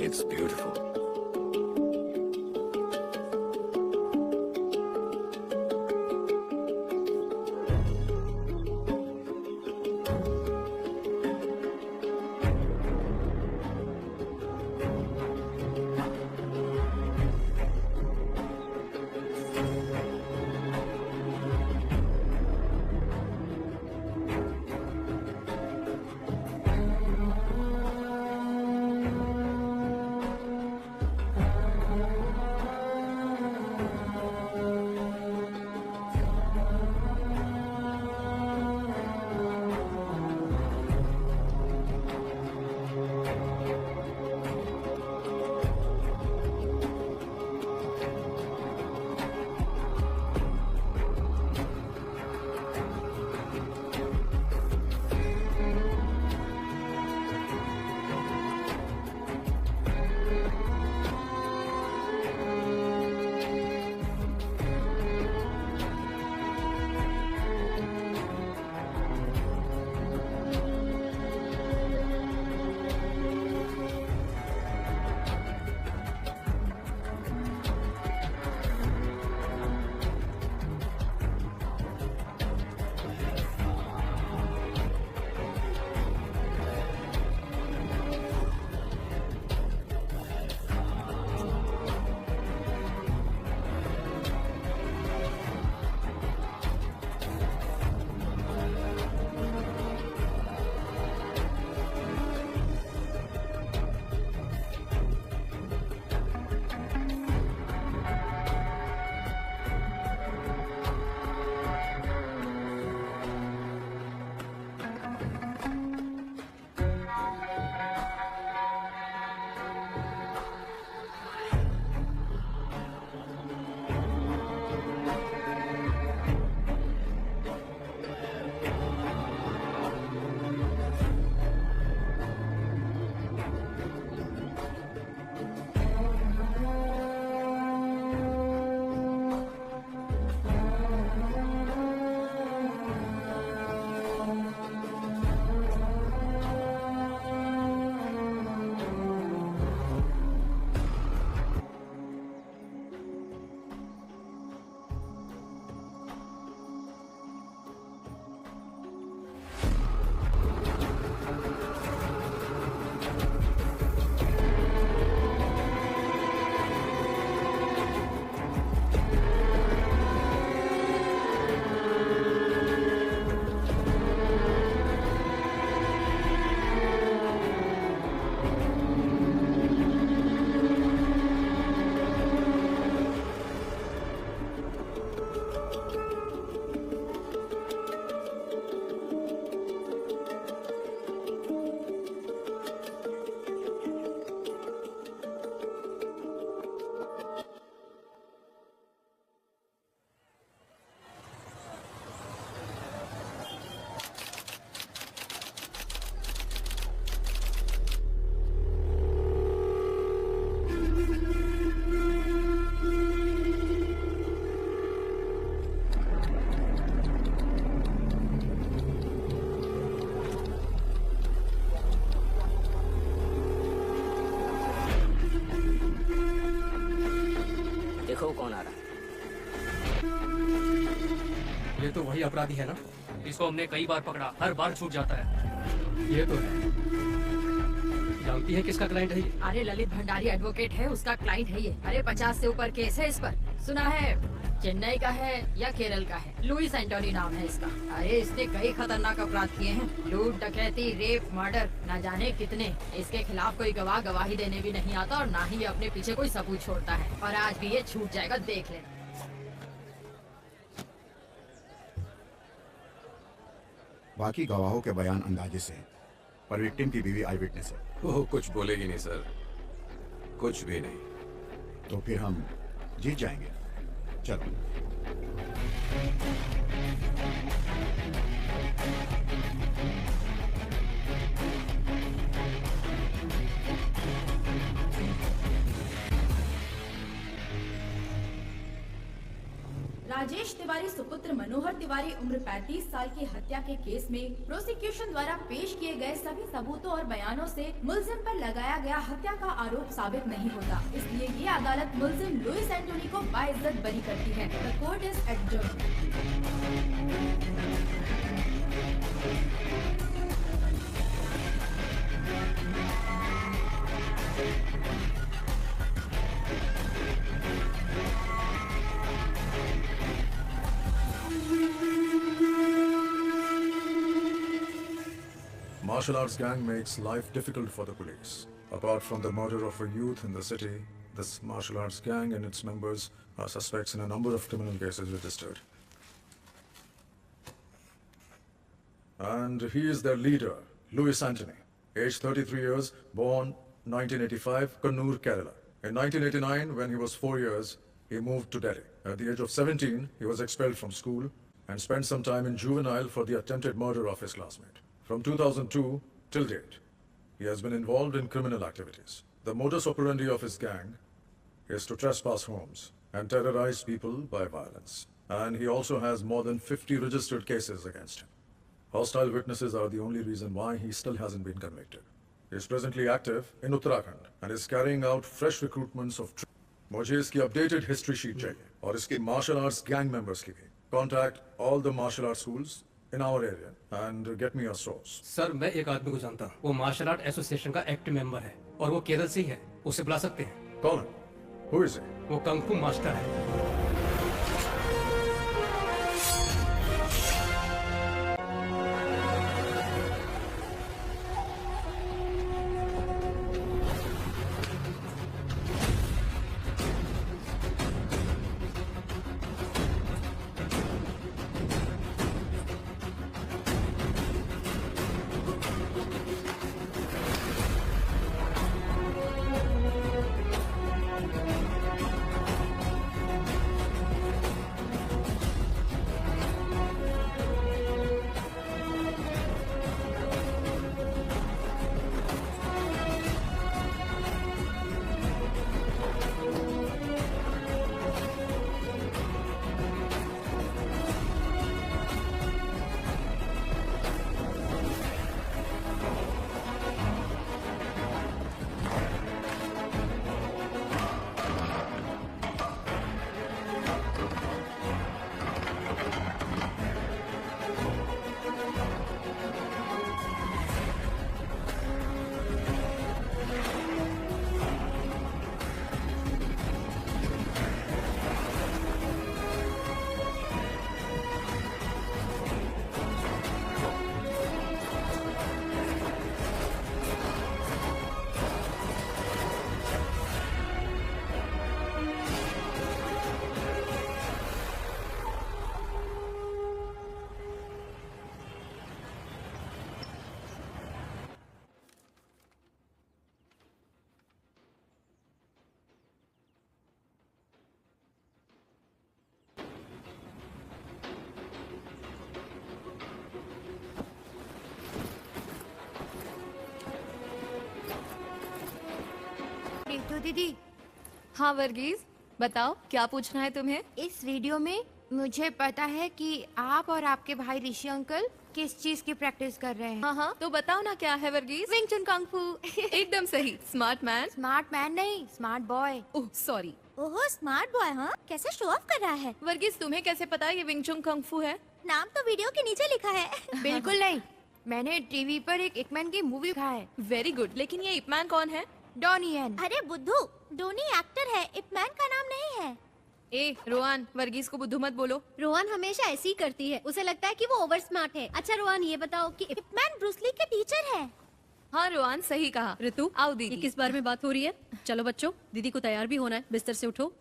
It's beautiful. देखो कौन आ रहा है। ये तो वही अपराधी है ना? इसको हमने कई बार पकड़ा, हर बार छूट जाता है। ये तो है। जानती है किसका क्लाइंट है ये? अरे ललित भंडारी एडवोकेट है, उसका क्लाइंट है ये। अरे 50 से ऊपर केस है इस पर। सुना है चेन्नई का है या केरल का है, लुइस एंटोनी नाम है इसका। अरे इसने कई खतरनाक अपराध किए हैं, लूट, डकैती, रेप, मर्डर, न जाने कितने। इसके खिलाफ कोई गवाह गवाही देने भी नहीं आता और ना ही अपने पीछे कोई सबूत छोड़ता है। और आज भी ये छूट जाएगा, देख लेना। बाकी गवाहों के बयान अंदाजे से, पर विक्टिम की बीवी आई विटनेस है। वो कुछ बोलेगी नहीं सर, कुछ भी नहीं। तो फिर हम जीत जाएंगे। चलो। राजेश तिवारी सुपुत्र मनोहर तिवारी उम्र 35 साल की हत्या के केस में प्रोसिक्यूशन द्वारा पेश किए गए सभी सबूतों और बयानों से मुलजिम पर लगाया गया हत्या का आरोप साबित नहीं होता, इसलिए ये अदालत मुलजिम लुइस एंटोनी को बाइज्जत बरी करती है। The court is adjourned. Martial arts gang makes life difficult for the police. Apart from the murder of a youth in the city, this martial arts gang and its members are suspects in a number of criminal cases registered. And he is their leader, Louis Anthony, aged 33 years, born 1985, Kannur, Kerala. In 1989, when he was 4 years, he moved to Delhi. At the age of 17, he was expelled from school and spent some time in juvenile for the attempted murder of his classmate. From 2002 till date, he has been involved in criminal activities. The modus operandi of his gang is to trespass homes and terrorize people by violence. And he also has more than 50 registered cases against him. Hostile witnesses are the only reason why he still hasn't been convicted. He is presently active in Uttarakhand and is carrying out fresh recruitments of मुझे इसकी updated history sheet चाहिए और इसके martial arts gang members की भी. Contact all the martial arts schools in our area and get me a source. Sir मैं एक आदमी को जानता हूँ, वो मार्शल आर्ट एसोसिएशन का एक्टिव मेंबर है और वो केरल से ही है, उसे बुला सकते हैं। कौन? Who is he? वो कंग फू मास्टर है। रितु दीदी, हाँ वर्गीज, बताओ क्या पूछना है तुम्हें? इस वीडियो में मुझे पता है कि आप और आपके भाई ऋषि अंकल किस चीज की प्रैक्टिस कर रहे हैं। हाँ हाँ, तो बताओ ना क्या है वर्गीज? विंग चुन कंग फू। एकदम सही। Smart man? स्मार्ट मैन नहीं, स्मार्ट बॉय। Oh sorry. ओहो स्मार्ट बॉय, हाँ कैसे शो ऑफ कर रहा है। वर्गीज तुम्हें कैसे पता ये विंग चुन कंग फू है? नाम तो वीडियो के नीचे लिखा है। बिल्कुल नहीं, मैंने टीवी पर एक इपमैन की मूवी देखा है। वेरी गुड, लेकिन ये इपमैन कौन है? Donnie Yen. अरे बुद्धू, डोनी एक्टर है, इपमैन का नाम नहीं है। ए रोहन, वर्गीज को बुद्धू मत बोलो। रोहन हमेशा ऐसी ही करती है, उसे लगता है कि वो ओवर स्मार्ट है। अच्छा रोहन ये बताओ कि इपमैन ब्रूस ली के टीचर है। हाँ रोहन सही कहा। ऋतु आओ दीदी। ये किस बारे में बात हो रही है? चलो बच्चों, दीदी को तैयार भी होना है, बिस्तर से उठो।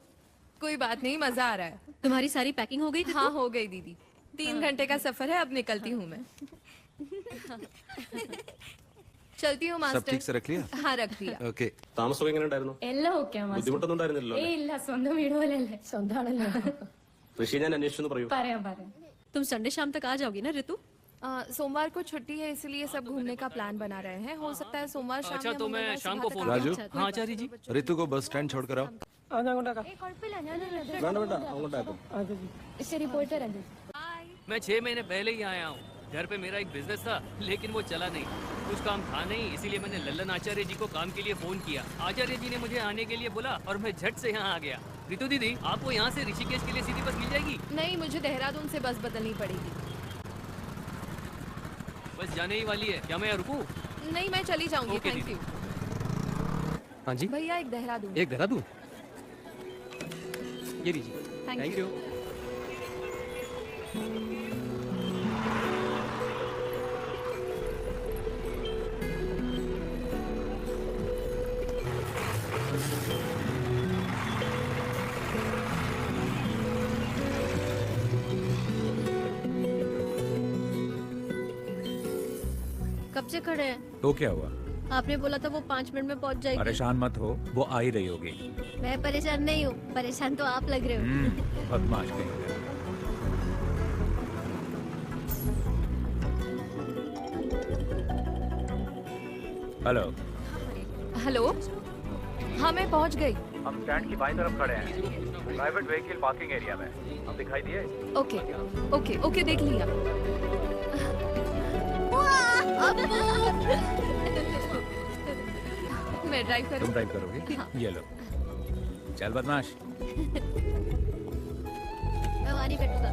कोई बात नहीं, मजा आ रहा है। तुम्हारी सारी पैकिंग हो गई? हाँ हो गई दीदी, 3 घंटे का सफर है, अब निकलती हूँ मैं। चलती हूँ मास्टर। सब ठीक से रख लिया? हाँ रख लिया। ഓക്കെ താമസമൊക്കെ എങ്ങനെ ഉണ്ടായിരുന്നു? എല്ലാം ഓക്കേ മാസ്റ്റർ. ബുദ്ധിമുട്ടൊന്നും ഉണ്ടായിരുന്നില്ലല്ലോ? ഏയ് ഇല്ല, സ്വന്തം വീട് പോലെയല്ലേ. സ്വന്തമാണല്ലോ. ഋഷി ഞാൻ അന്വേഷിച്ചെന്ന് പറയൂ. പറയാം. तुम संडे शाम तक आ जाओगी ना ऋतु? सोमवार को छुट्टी है इसलिए सब घूमने का प्लान बना रहे हैं। हो सकता है सोमवार शाम अच्छा या तो मैं मंगलवार शाम सुबह को तक फोन आ राजू? जाऊं। हाँ आचार्य जी। ऋतु को बस स्टैंड छोड़कर आओ। इससे रिपोर्टर है। मैं 6 महीने पहले ही आया हूँ। घर पे मेरा एक बिजनेस था लेकिन वो चला नहीं, कुछ काम था नहीं, इसीलिए मैंने लल्लन आचार्य जी को काम के लिए फोन किया। आचार्य जी ने मुझे आने के लिए बोला और मैं झट से यहाँ आ गया। ऋतु दीदी, आपको यहाँ से ऋषिकेश के लिए सीधी बस मिल जाएगी? नहीं, मुझे देहरादून से बस बदलनी पड़ेगी। बस जाने ही वाली है, क्या मैं यहाँ रुकूं? नहीं, मैं चली जाऊंगी। ओके थैंक दीदी। यू। हाँ जी, भैया एक देहरादून। एक देहरादून। ये लीजिए। Thank you. कब से खड़े हैं? तो क्या हुआ? आपने बोला था वो 5 मिनट में पहुंच जाएगी। परेशान मत हो, वो आ ही रही होगी। मैं परेशान नहीं हूँ, परेशान तो आप लग रहे हो। बदमाश कहीं का। हेलो। हेलो। हाँ, मैं पहुंच गई। हम स्टैंड की बाईं तरफ खड़े हैं, प्राइवेट व्हीकल पार्किंग एरिया में। हम दिखाई दिए? ओके ओके ओके, देख लिया। मैं ड्राइव करूँ? तुम ड्राइव करोगे? हाँ। ये लो। चल बदमाश। मैं वहाँ नहीं बैठूंगा।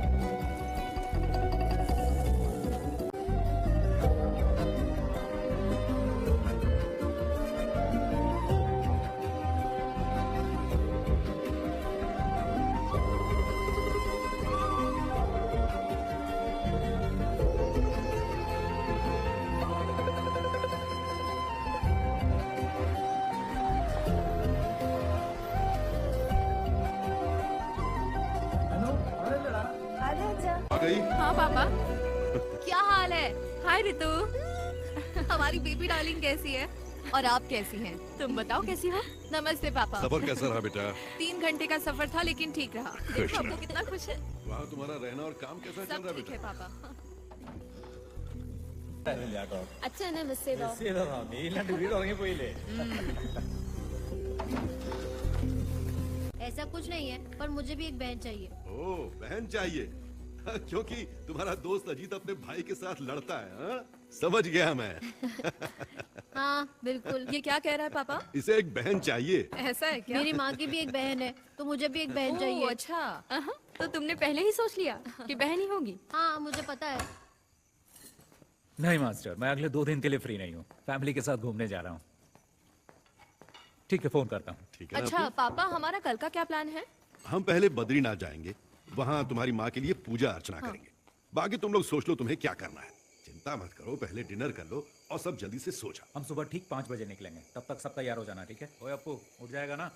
हाँ पापा। क्या हाल है? हाय रितु। हमारी बेबी डार्लिंग कैसी है? और आप कैसी हैं? तुम बताओ कैसी हो? नमस्ते पापा। सफर कैसा रहा बेटा? 3 घंटे का सफर था लेकिन ठीक रहा। देखो आपको कितना खुश है। वहाँ तुम्हारा रहना और काम कैसा चल सब रहा है ठीक है बेटा? पापा। अच्छा नमस्ते ऐसा कुछ नहीं है, पर मुझे भी एक बहन चाहिए। ओ बहन चाहिए? क्योंकि तुम्हारा दोस्त अजीत अपने भाई के साथ लड़ता है। हाँ? समझ गया मैं। हाँ बिल्कुल। ये क्या कह रहा है पापा? इसे एक बहन चाहिए। ऐसा है क्या? मेरी माँ की भी एक बहन है, तो मुझे भी एक बहन चाहिए। अच्छा, तो तुमने पहले ही सोच लिया कि बहन ही होगी? हाँ मुझे पता है। नहीं मास्टर, मैं अगले 2 दिन के लिए फ्री नहीं हूँ। फैमिली के साथ घूमने जा रहा हूँ। ठीक है, फोन करता हूँ। ठीक है। अच्छा पापा, हमारा कल का क्या प्लान है? हम पहले बद्रीनाथ जाएंगे, वहाँ तुम्हारी माँ के लिए पूजा अर्चना करेंगे। बाकी तुम लोग सोच लो तुम्हें क्या करना है। चिंता मत करो, पहले डिनर कर लो और सब जल्दी से सो जाओ। हम सुबह ठीक 5 बजे निकलेंगे, तब तक सब तैयार हो जाना, ठीक है? ओए अप्पू, उठ जाएगा ना?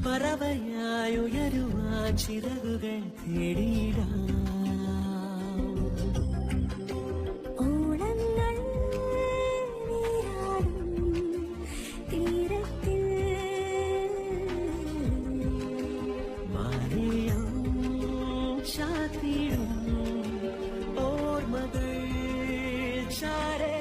പറവയായുയരുവ ചിറകുകൾ തേടിയിടാം ഓളങ്ങൾ നീരാടും തീരത്തിൽ മാറിയം ചാത്തിടും ഓർമ്മകൾ ചാരേ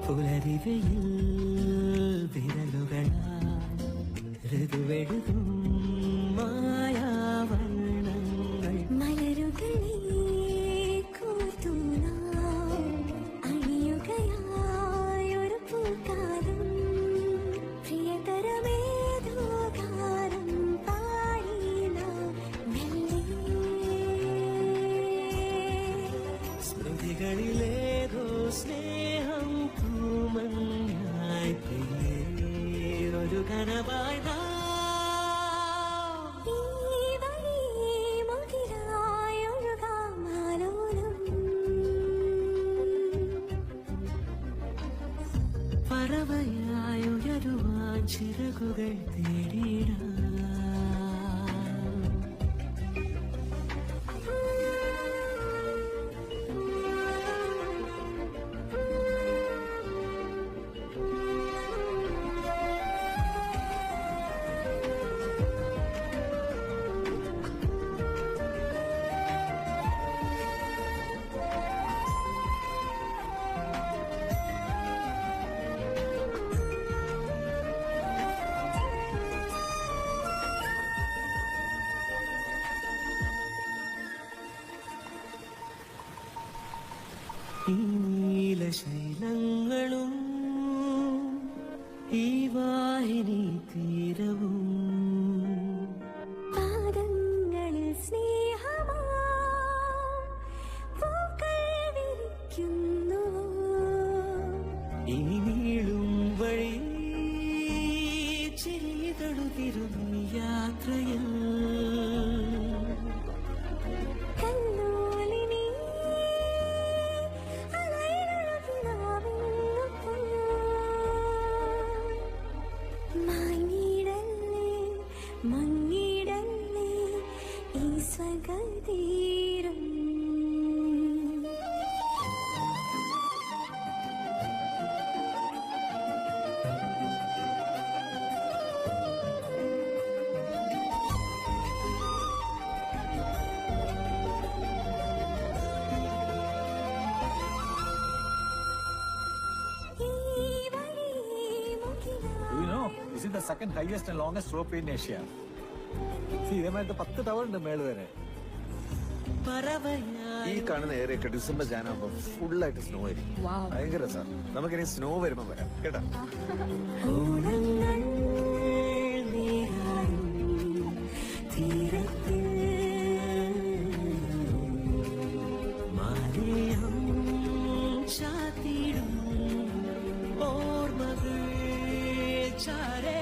പുലരിവയിൽ വിരലുകളാൽ പറവയായുയരുവാൻ ചിറകുകൾ തേടിയിടാം. ഈ നീലശൈലങ്ങളും ഈ വാഹിനി തീരവും പാദങ്ങളിൽ സ്നേഹമാ പൂക്കൾ വിരിക്കുന്നു. ഇനി നീളും വഴി ചിരിതളുതിരും യാത്രയിൽ കല്ലോലിനി മങ്ങിടല്ലേ മങ്ങിടല്ലേ ഈ സ്വകതീരം. You know, this is the second highest and longest ropeway in Asia. See, ഇതേമായിട്ട് 10 tower ഉണ്ട് മേള് വരെ. ഈ കാണുന്ന ഏരിയ ഡിസംബർ ജാനാകുമ്പോ ഫുള്ളായിട്ട് സ്നോ ആയിരിക്കും. ഭയങ്കര രസം. നമുക്കിനി സ്നോ വരുമ്പോ വരാം കേട്ടാ. തീരത്തിൽ മാലയം ചാത്തിടും ഓർമ്മകൾ ചാരേ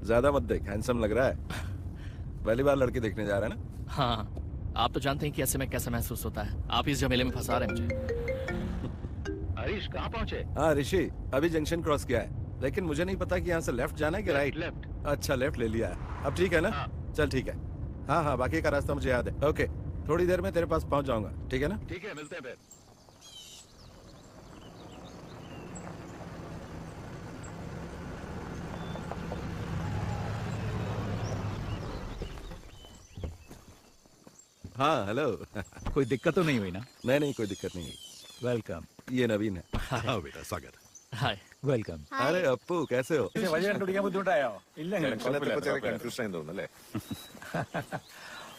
ज्यादा मत देख, हैंडसम लग रहा है. पहली बार लड़की देखने जा रहा है ना? हाँ, आप तो जानते हैं कि ऐसे में कैसा महसूस होता है. आप इस झमेले में फंसा रहे हैं मुझे. हरीश कहाँ पहुँचे? हाँ ऋषि, अभी जंक्शन क्रॉस किया है, लेकिन मुझे नहीं पता कि यहाँ से लेफ्ट जाना है कि राइट. लेफ्ट. अच्छा, लेफ्ट ले लिया है. अब ठीक है ना? चल ठीक है. हाँ हाँ, बाकी का रास्ता मुझे याद है. ओके, थोड़ी देर में तेरे पास पहुँच जाऊंगा. ठीक है ना? ठीक है, मिलते हैं फिर. हाँ हेलो. कोई दिक्कत तो नहीं हुई ना? नहीं नहीं, कोई दिक्कत नहीं हुई. वेलकम. ये नवीन है. हाँ बेटा, स्वागत. हाय. വെൽക്കം. अरे अप्पू, कैसे हो? വഴി കണ്ടുപിടിക്കാൻ ബുദ്ധിമുട്ടായോ? ഇല്ല കൺഫ്യൂഷൻ ആയി തോന്നുന്നല്ലേ?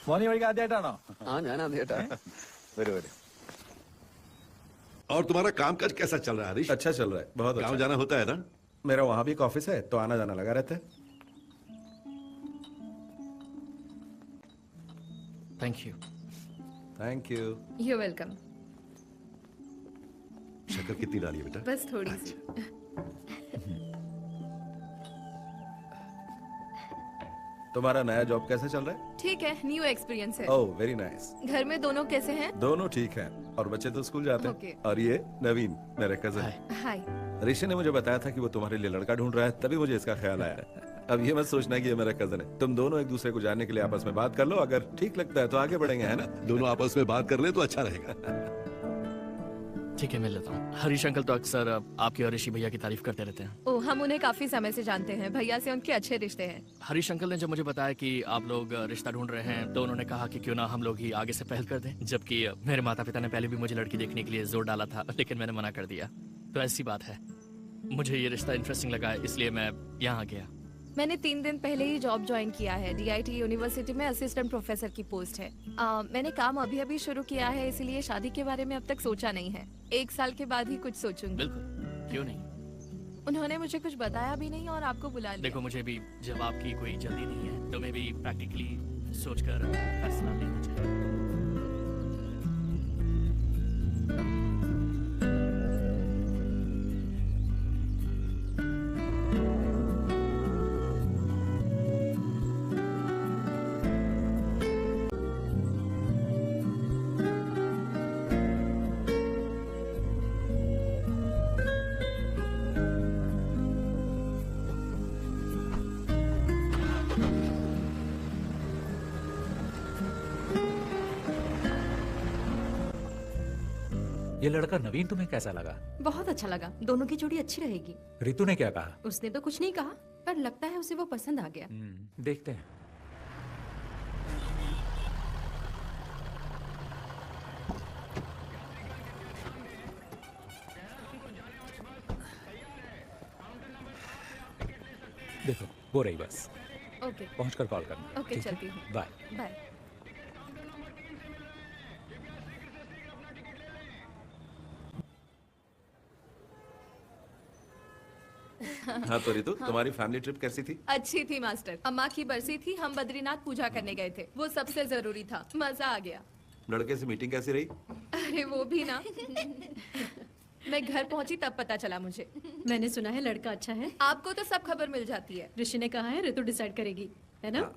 മോനി വഴിക്ക് ആദ്യമായിട്ടാണോ? ഞാൻ ആദ്യമായിട്ടാ. वरू वरू. और तुम्हारा कामकाज कैसा चल रहा है हरीश? अच्छा चल रहा है, बहुत गाँव अच्छा. जाना होता है ना? मेरा वहाँ भी एक ऑफिस है, तो आना जाना लगा रहता है. Thank you. Thank you. You welcome. शक्कर कितनी डाली है बेटा? बस थोड़ी सी. तुम्हारा नया जॉब कैसा चल रहा है? ठीक है, न्यू एक्सपीरियंस है. Oh very nice. घर में दोनों कैसे हैं? दोनों ठीक हैं और बच्चे तो स्कूल जाते ओके. हैं. और ये नवीन मेरा कजन. हाय. ऋषि ने मुझे बताया था कि वो तुम्हारे लिए लड़का ढूंढ रहा है, तभी मुझे इसका ख्याल आया. अब ये मत सोचना कि ये मेरा कजन है। तुम दोनों एक दूसरे को जानने के लिए आपस में बात कर लो, अगर ठीक लगता है तो आगे बढ़ेंगे, है ना? दोनों आपस में बात कर ले तो अच्छा रहेगा। ठीक है, मिल लेता हूँ। हरीश अंकल तो अक्सर आपके और ऋषि भैया की तारीफ करते रहते हैं। ओ, हम उन्हें काफी समय से जानते हैं। भैया से उनके अच्छे रिश्ते हैं। हरीश अंकल ने जब मुझे बताया कि आप लोग रिश्ता ढूंढ रहे हैं तो उन्होंने कहा कि क्यों ना हम लोग ही आगे से पहल कर दें, जबकि मेरे माता पिता ने पहले भी मुझे लड़की देखने के लिए जोर डाला था, लेकिन मैंने मना कर दिया। तो ऐसी बात है, मुझे ये रिश्ता इंटरेस्टिंग लगा, इसलिए मैं यहाँ गया। मैंने 3 दिन पहले ही जॉब ज्वाइन किया है। DIT यूनिवर्सिटी में असिस्टेंट प्रोफेसर की पोस्ट है। मैंने काम अभी अभी शुरू किया है, इसलिए शादी के बारे में अब तक सोचा नहीं है। 1 साल के बाद ही कुछ सोचूंगी। बिल्कुल, क्यों नहीं। उन्होंने मुझे कुछ बताया भी नहीं और आपको बुला लिया। देखो, मुझे भी जब आपकी कोई जल्दी नहीं है तो मैं भी प्रैक्टिकली सोचकर फैसला लेना चाहिए। ये लड़का नवीन तुम्हें कैसा लगा? बहुत अच्छा लगा। दोनों की जोड़ी अच्छी रहेगी। रितु ने क्या कहा? उसने तो कुछ नहीं कहा, पर लगता है उसे वो पसंद आ गया। देखते हैं। देखो, वो रही बस। ओके। पहुंचकर कॉल करना। ओके, चलती हूँ। बाय। बाय। हाँ तो रितु, तुम्हारी फैमिली ट्रिप कैसी थी? अच्छी थी मास्टर। अम्मा की बरसी थी, हम बद्रीनाथ पूजा करने गए थे। वो सबसे जरूरी था। मजा आ गया। लड़के से मीटिंग कैसी रही? अरे वो भी ना। मैं घर पहुंची तब पता चला मुझे। मैंने सुना है लड़का अच्छा है। आपको तो सब खबर मिल जाती है। ऋषि ने कहा है ऋतु डिसाइड करेगी, है ना?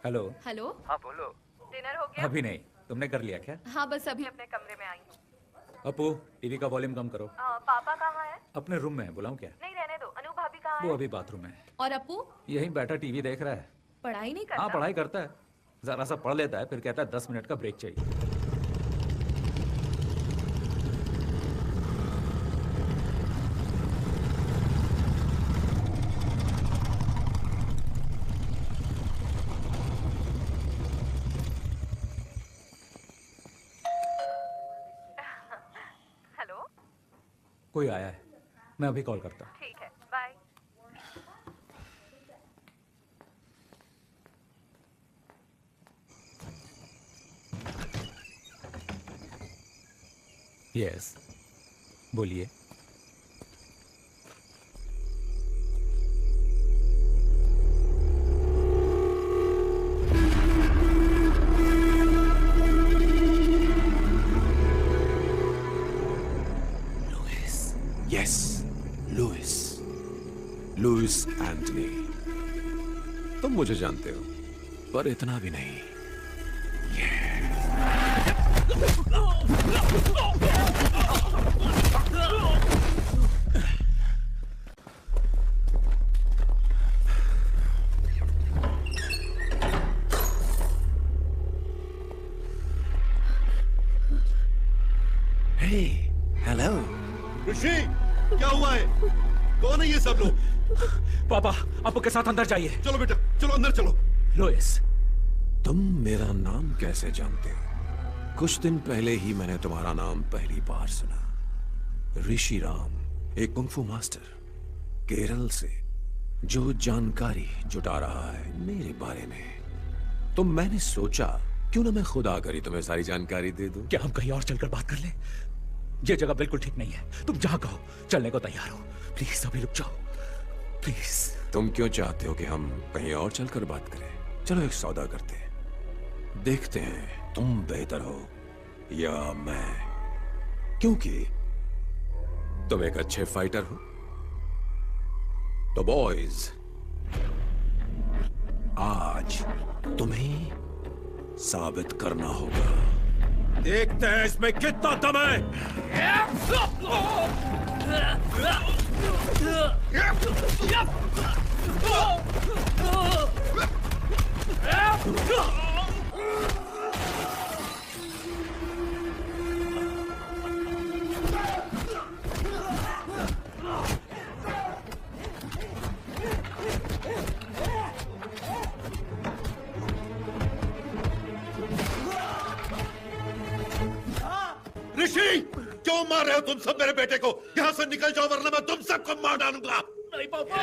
हेलो। हेलो। हाँ बोलो। डिनर हो गया? अभी नहीं। तुमने कर लिया क्या? हाँ, बस अभी अपने कमरे में आई हूँ। अपू, टीवी का वॉल्यूम कम करो। पापा कहाँ है? अपने रूम में है, बुलाऊं क्या? नहीं, रहने दो। अनु भाभी कहाँ है? वो अभी बाथरूम में है। और अपू? यहीं बैठा टीवी देख रहा है। पढ़ाई नहीं करता? हाँ, पढ़ाई करता है। जरा सा पढ़ लेता है, फिर कहता है 10 मिनट का ब्रेक चाहिए। कोई आया है, मैं अभी कॉल करता हूँ। ठीक है, बाय। यस, बोलिए। यस, लुइस एंटनी। तुम मुझे जानते हो, पर इतना भी नहीं। हेलो ऋषि, क्या हुआ है? कौन है ये सब लोग? पापा, आपको के साथ अंदर जाइए। चलो बेटा, चलो अंदर चलो। लुइस, तुम मेरा नाम कैसे जानते हो? कुछ दिन पहले ही मैंने तुम्हारा नाम पहली बार सुना। ऋषि राम, एक कुंफू मास्टर केरल से, जो जानकारी जुटा रहा है मेरे बारे में। तो मैंने सोचा क्यों ना मैं खुद आकर ही तुम्हें सारी जानकारी दे दूं। क्या हम कहीं और चलकर बात कर लें? ये जगह बिल्कुल ठीक नहीं है। तुम जहां कहो चलने को तैयार हो। प्लीज अभी रुक जाओ, प्लीज। तुम क्यों चाहते हो कि हम कहीं और चलकर बात करें? चलो एक सौदा करते हैं, देखते हैं तुम बेहतर हो या मैं, क्योंकि तुम एक अच्छे फाइटर हो। तो बॉयज, आज तुम्हें साबित करना होगा देखते हैं इसमें कितना दम है। ऋषि, क्यों मार रहे हो तुम सब मेरे बेटे को? यहाँ से निकल जाओ वरना मैं तुम सबको मार डालूंगा। नहीं पापा।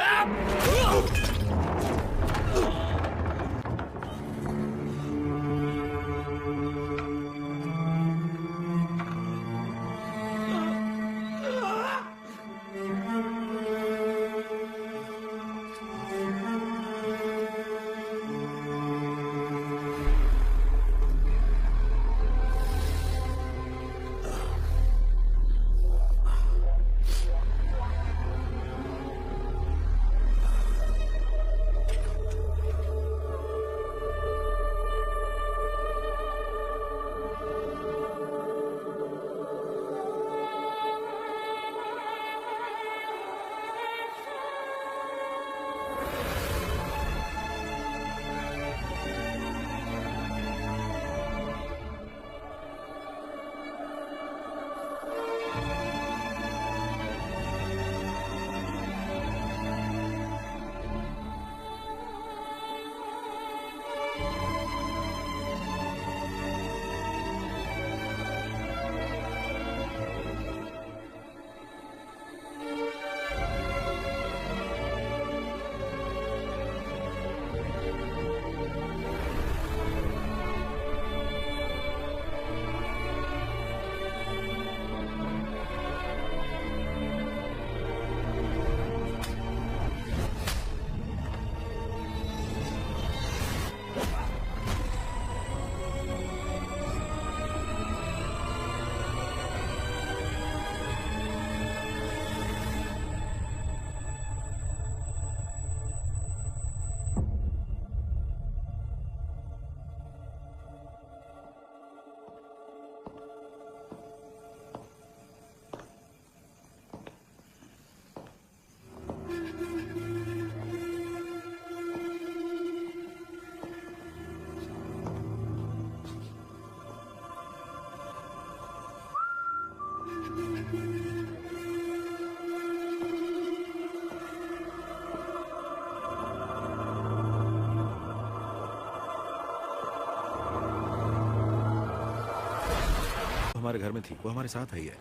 हमारे घर में थी, वो हमारे साथ आई है।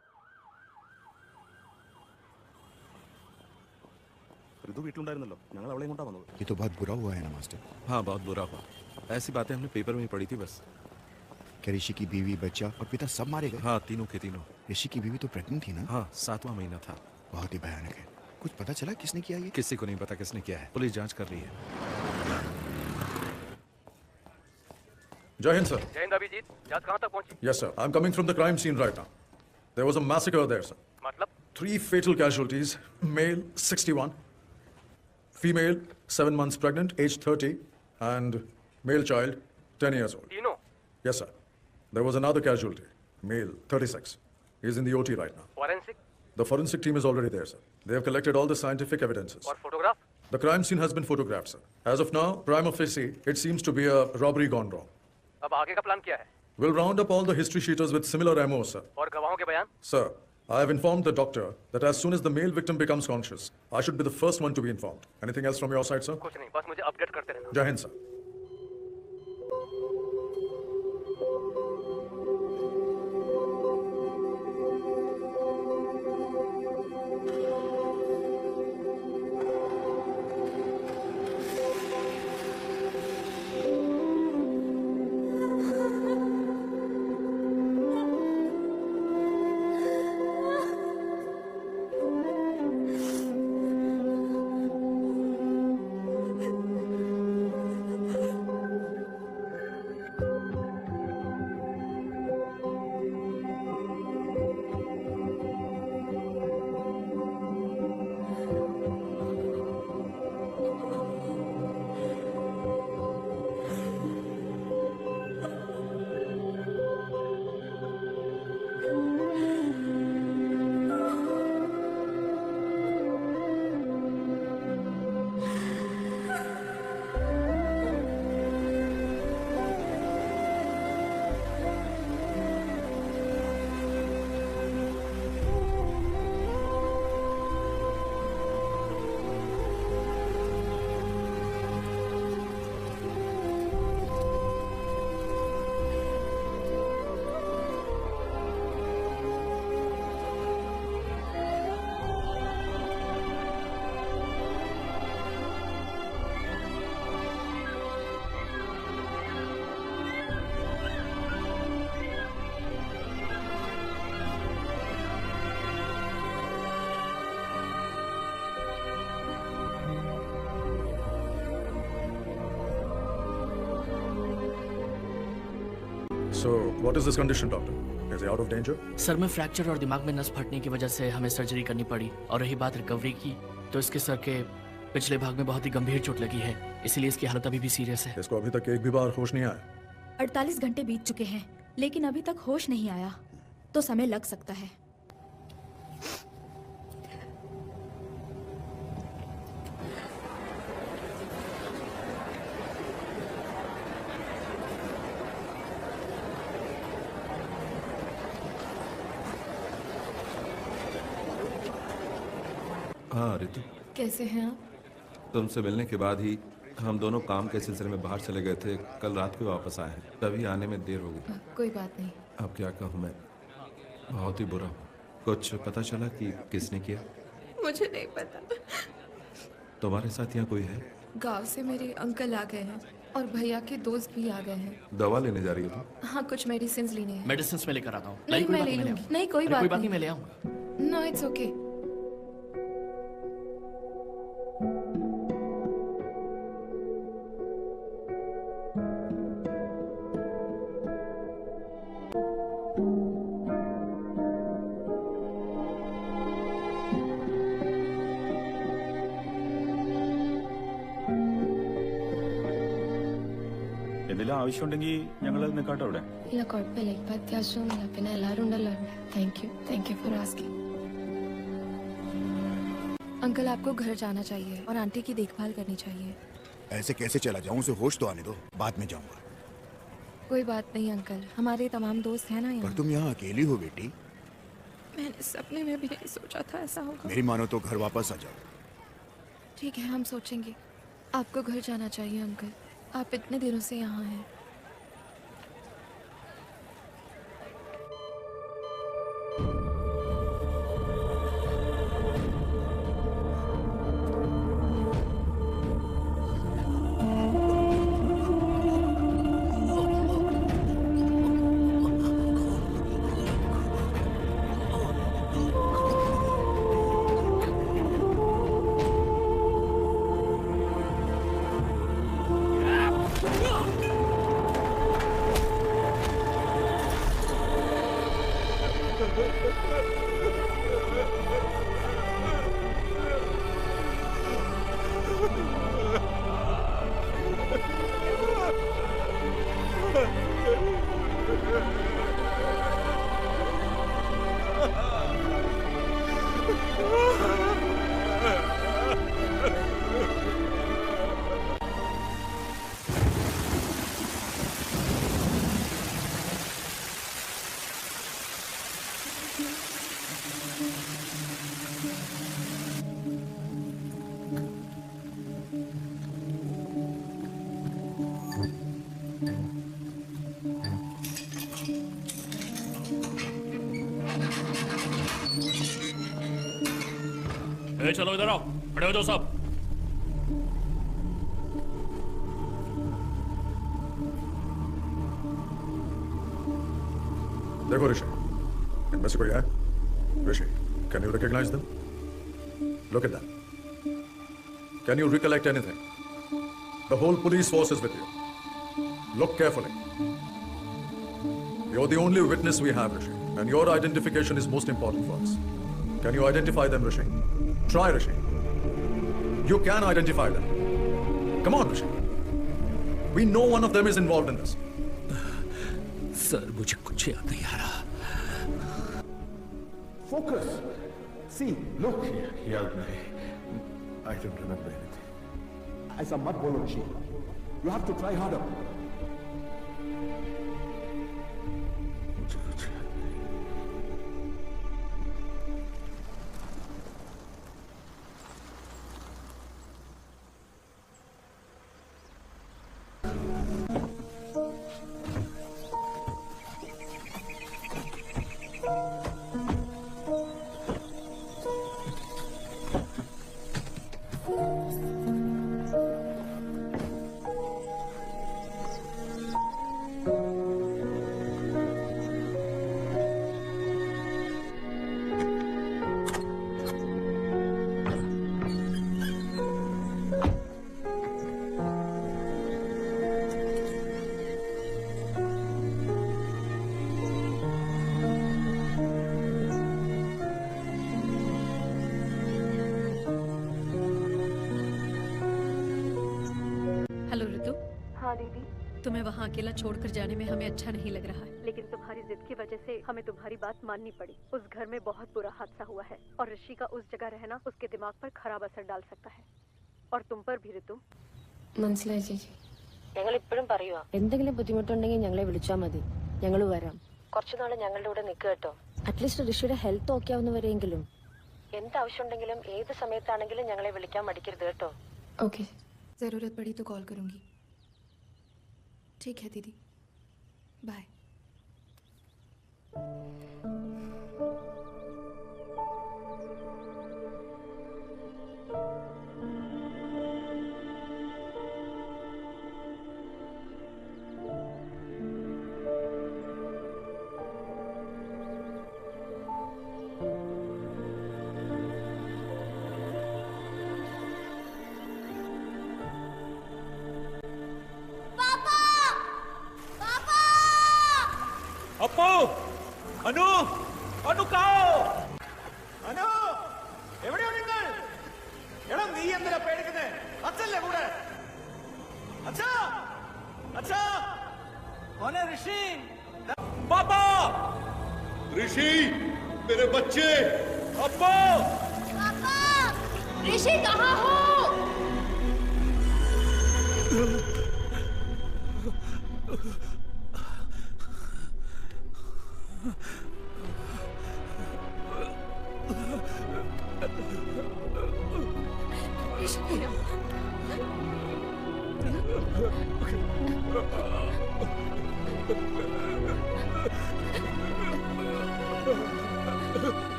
ये तो बहुत बुरा हुआ है ना मास्टर। हाँ, बहुत बुरा हुआ। ऐसी बातें हमने पेपर में ही पढ़ी थी बस। क्या ऋषि की बीवी, बच्चा और पिता सब मारे गए? हाँ, तीनों के तीनों। ऋषि की बीवी तो प्रेग्नेंट थी ना? हाँ, 7वां महीना था। बहुत ही भयानक है। कुछ पता चला किसने किया ये? किसी को नहीं पता किसने किया है। पुलिस जांच कर रही है। Jai Hind, sir. जय हिंद अभिजीत, जांच कहाँ तक पहुंची? Yes, sir. I'm coming from the crime scene right now. There was a massacre there, sir. मतलब? 3 fatal casualties. Male, 61. Female, 7 months pregnant, age 30. And male child, 10 years old. तीनों? Yes, sir. There was another casualty. Male, 36. He's in the OT right now. Forensic? The forensic team is already there, sir. They have collected all the scientific evidences. और photograph? The crime scene has been photographed, sir. As of now, prima facie, it seems to be a robbery gone wrong. अब आगे का plan क्या है? We'll round up all the history sheeters with similar MO, sir. और गवाहों के बयान? Sir, I have informed the doctor that as soon as the male victim becomes conscious, I should be the first one to be informed. Anything else from your side, sir? कुछ नहीं, बस मुझे update करते रहना। Jai Hind, sir. So, what is this condition, doctor? Is he out of danger? Sir में fracture और दिमाग में नस फटने की वजह से हमें सर्जरी करनी पड़ी। और रही बात रिकवरी की, तो इसके सर के पिछले भाग में बहुत ही गंभीर चोट लगी है, इसीलिए इसकी हालत अभी भी सीरियस है। इसको अभी तक एक भी बार होश नहीं आया। 48 घंटे बीत चुके हैं, लेकिन अभी तक होश नहीं आया, तो समय लग सकता है। हाँ रितु, कैसे हैं आप? तुमसे मिलने के बाद ही हम दोनों काम के सिलसिले में बाहर चले गए थे। कल रात को वापस आए हैं, तभी आने में देर हो गई। कोई बात नहीं। अब क्या कहूँ मैं, बहुत ही बुरा हूँ। कुछ पता चला कि किसने किया? मुझे नहीं पता। तुम्हारे साथ यहाँ कोई है? गांव से मेरे अंकल आ गए हैं और भैया के दोस्त भी आ गए हैं। दवा लेने जा रही हो तुम? हाँ, कुछ मेडिसिन लेने हैं। मेडिसिन में लेकर आता हूँ। नहीं, मैं ले लूंगी। नहीं, कोई बात नहीं, मैं ले आऊंगा। No, it's okay. എന്തെങ്കിലും ആവശ്യമുണ്ടെങ്കിൽ ഞങ്ങൾ നിൽക്കാട്ടോ അവിടെ. ഇല്ല, കുഴപ്പമില്ല. ഇപ്പൊ അത്യാവശ്യമൊന്നുമില്ല. പിന്നെ എല്ലാവരും ഉണ്ടല്ലോ. Thank you for asking. Uncle, आपको घर जाना चाहिए और आंटी की देखभाल करनी चाहिए। ऐसे कैसे चला जाऊं? उसे होश तो आने दो, बाद में जाऊंगा। कोई बात नहीं अंकल, हमारे तमाम दोस्त हैं ना यहाँ। पर तुम यहाँ अकेली हो बेटी? मैंने सपने में भी नहीं सोचा था ऐसा होगा। मेरी मानो तो घर वापस आ जाओ। ठीक है, हम सोचेंगे। आपको घर जाना चाहिए अंकल, आप इतने दिनों से यहाँ हैं। चलो इधर आओ, खड़े हो जाओ सब। देखो ऋषि, इनमें से कोई है? ऋषि, can you recognize them? Look at them. Can you recollect anything? The whole police force is with you. Look carefully. You're the only witness we have, Rishi, and your identification is most important for us. Can you identify them, Rishi? Try, Rishi. You can identify them. Come on, Rishi. We know one of them is involved in this. Sir, मुझे कुछ याद नहीं आ रहा। Focus. See, look. Help me. I don't remember anything. ऐसा मत बोलो ऋषि. You have to try harder. हाँ दीदी। तुम्हें वहाँ अकेला छोड़कर जाने में हमें अच्छा नहीं लग रहा है। लेकिन तुम्हारी जिद की वजह से हमें तुम्हारी बात माननी पड़ी। उस घर में बहुत बुरा हादसा हुआ है और ऋषि का उस जगह रहना उसके दिमाग पर खराब असर डाल सकता है, और तुम पर भी ऋतु। മനസ്സിലായി ചേച്ചി. ഞങ്ങൾ ഇപ്പോഴും പറയുക, എന്തെങ്കിലും ബുദ്ധിമുട്ടുണ്ടെങ്കിൽ ഞങ്ങളെ വിളിച്ചാൽ മതി, ഞങ്ങൾ വരാം. കുറച്ചുനാൾ ഞങ്ങളുടെ കൂടെ നിൽക്കുക കേട്ടോ. അറ്റ്ലീസ്റ്റ് ഋഷിയുടെ ഹെൽത്ത് ഓക്കെ ആവുന്നവരെങ്കിലും. എന്താവശ്യമുണ്ടെങ്കിലും ഏത് സമയത്താണെങ്കിലും ഞങ്ങളെ വിളിക്കാൻ മടിക്കരുത് കേട്ടോ. ओके, जरूरत पड़ी तो कॉल करूंगी. ठीक है दीदी, बाय. അപ്പോ അനു അനു കാओ അനു എവിടെയോ നിങ്ങൾ? എടാ നീ എന്തിനാ പേടിക്കുന്നേ? അച്ഛല്ലേ കൂടെ? അച്ഛാ അച്ഛാ മോനെ ഋഷി पापा ऋषि मेरे बच्चे अप्पो पापा ऋषि कहाँ हो?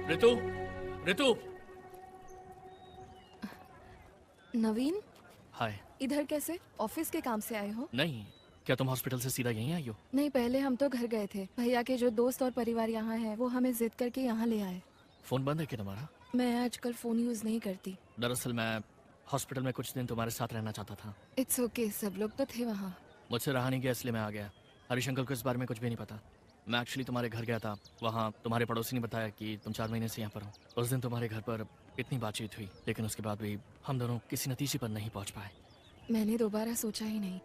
ऋतु ऋतु नवीन, हाय. इधर कैसे? ऑफिस के काम से आए हो? नहीं, क्या तुम हॉस्पिटल से सीधा यहीं आई हो? नहीं, पहले हम तो घर गए थे. भैया के जो दोस्त और परिवार यहाँ है वो हमें जिद करके यहाँ ले आए. फोन बंद है क्या तुम्हारा? मैं आजकल फोन यूज नहीं करती. दरअसल मैं हॉस्पिटल में कुछ दिन तुम्हारे साथ रहना चाहता था. इट्स ओके, सब लोग तो थे वहाँ. मुझसे रहा नहीं गया इसलिए मैं आ गया. हरीश अंकल को इस बारे में कुछ भी नहीं पता. मैं एक्चुअली तुम्हारे घर गया था. वहाँ तुम्हारे पड़ोसी ने बताया कि तुम 4 महीने से यहाँ पर हो. उस दिन तुम्हारे घर पर इतनी बातचीत हुई, लेकिन उसके बाद भी हम दोनों किसी नतीजे पर नहीं पहुँच पाए. मैंने दोबारा सोचा ही नहीं.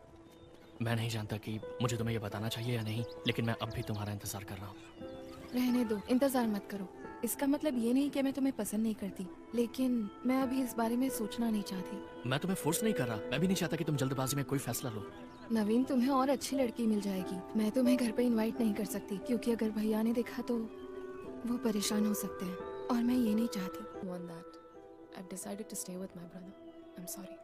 मैं नहीं जानता कि मुझे तुम्हें ये बताना चाहिए या नहीं, लेकिन मैं अब भी तुम्हारा इंतजार कर रहा हूँ. रहने दो, इंतजार मत करो. इसका मतलब ये नहीं कि मैं तुम्हें पसंद नहीं करती, लेकिन मैं अभी इस बारे में सोचना नहीं चाहती. मैं तुम्हें फोर्स नहीं कर रहा. मैं भी नहीं चाहता कि तुम जल्दबाजी में कोई फैसला लो. नवीन, तुम्हें और अच्छी लड़की मिल जाएगी. मैं तुम्हें घर पे इनवाइट नहीं कर सकती, क्योंकि अगर भैया ने देखा तो वो परेशान हो सकते हैं, और मैं ये नहीं चाहती. Want that. I've decided to stay with my brother. I'm sorry.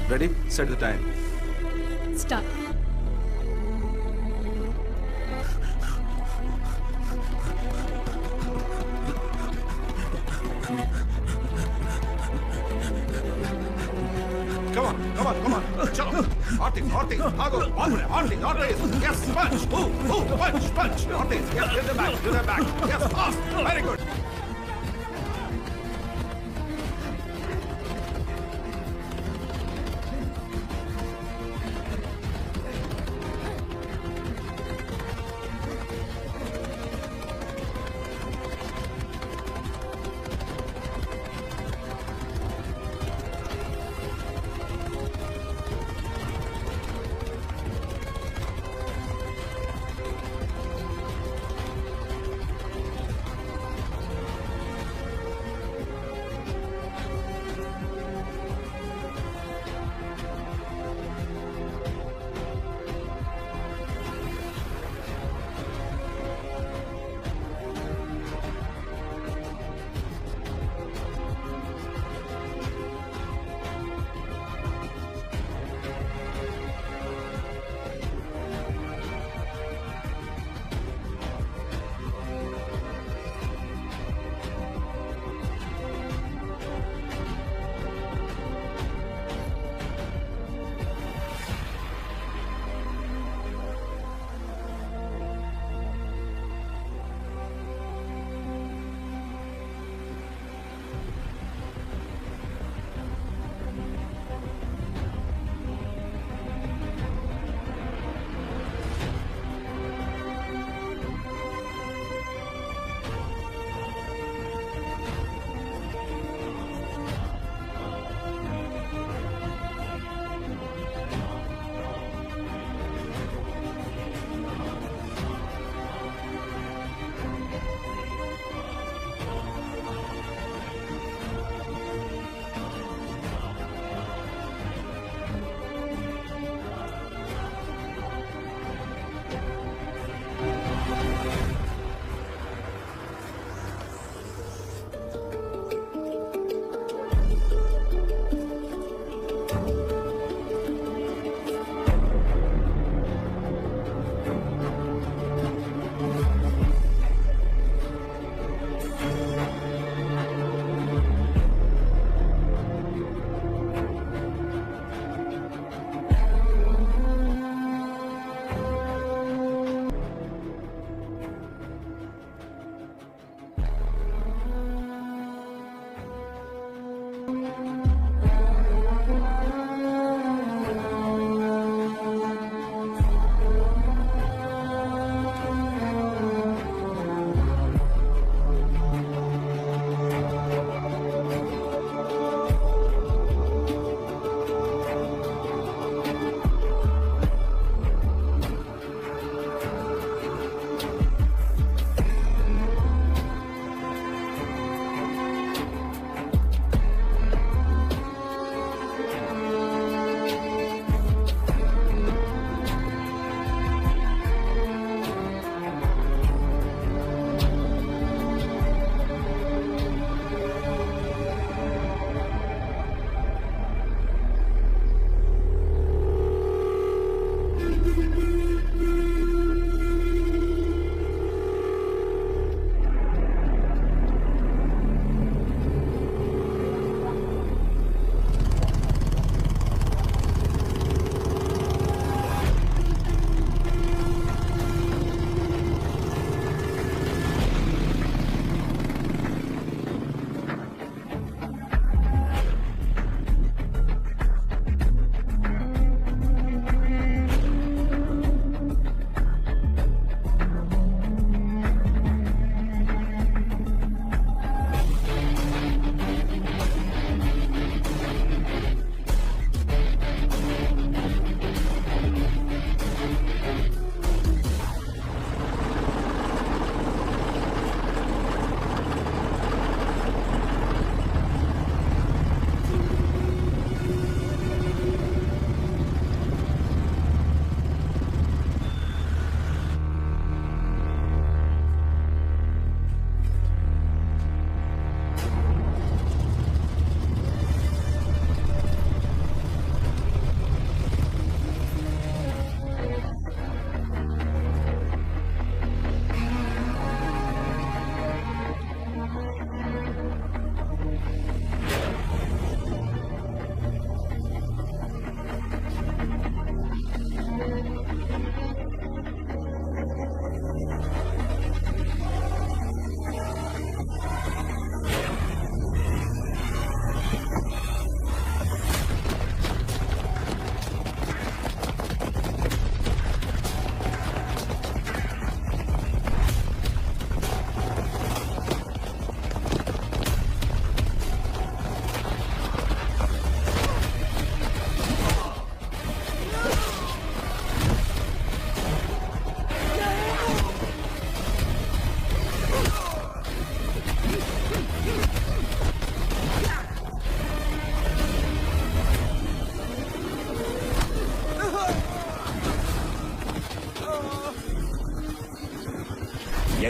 Ready? Set the time. Start. Come on. Chalo. Ortiz, Hago, Ortiz. Yes, punch. Punch. Ortiz, yes, to the back. Yes, fast. Very good.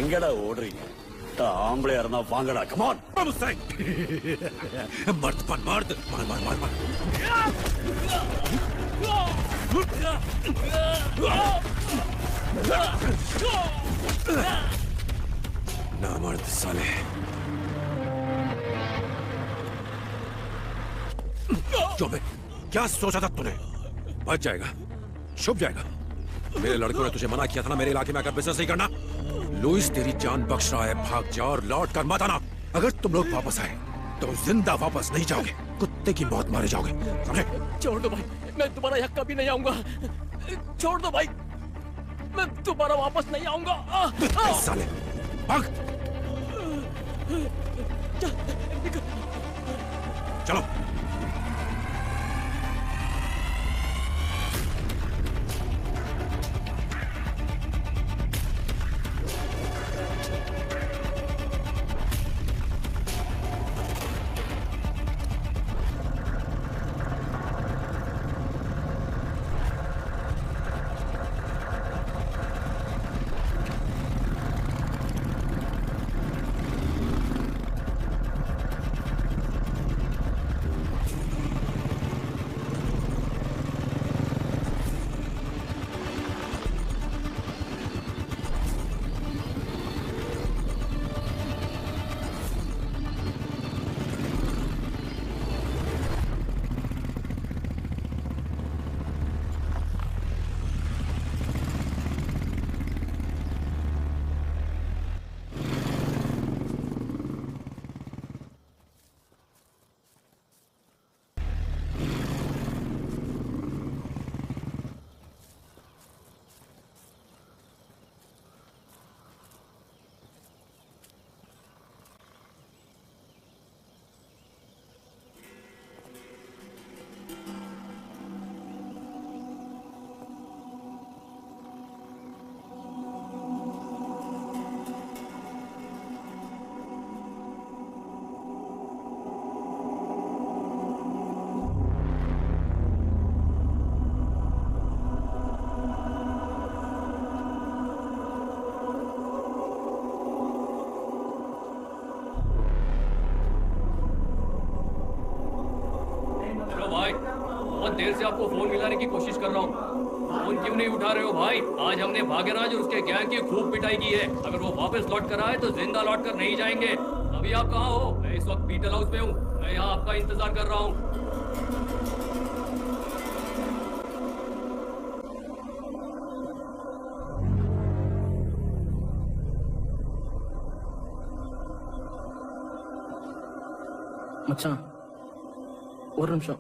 എങ്കടാ order ആമ്പളെ ഇറന്നാ വാങ്ങടാ come on मर्द बन मर्द मार मार मार मार ना मर्द साले चौबे क्या सोचा था तूने? बच जाएगा, छुप जाएगा। मेरे लड़कों ने तुझे मना किया था ना मेरे इलाके में आकर बिजनेस नहीं करना। लुइस तेरी जान बख्श रहा है, भाग जा और लौट कर मत आना। अगर तुम लोग वापस आए तो जिंदा वापस नहीं जाओगे, कुत्ते की मौत मारे जाओगे, समझे? छोड़ दो भाई, मैं तुम्हारा यहाँ कभी नहीं आऊंगा। छोड़ दो भाई, मैं दोबारा वापस नहीं आऊंगा। साले भाग। चलो देर से आपको फोन मिलाने की कोशिश कर रहा हूँ, फोन क्यों नहीं उठा रहे हो भाई? आज हमने भाग्यराज और उसके गैंग की खूब पिटाई की है। अगर वो वापस लौट कर आए तो जिंदा लौट कर नहीं जाएंगे। अभी आप कहाँ हो? मैं इस वक्त पीटल हाउस में हूँ। मैं यहाँ आपका इंतजार कर रहा हूँ। மச்சான் ஒரு நிமிஷம்.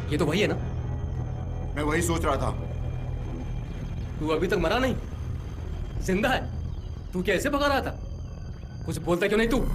ये तो वही है ना? मैं वही सोच रहा था। तू अभी तक मरा नहीं, जिंदा है। तू क्या ऐसे भगा रहा था? कुछ बोलता क्यों नहीं तू?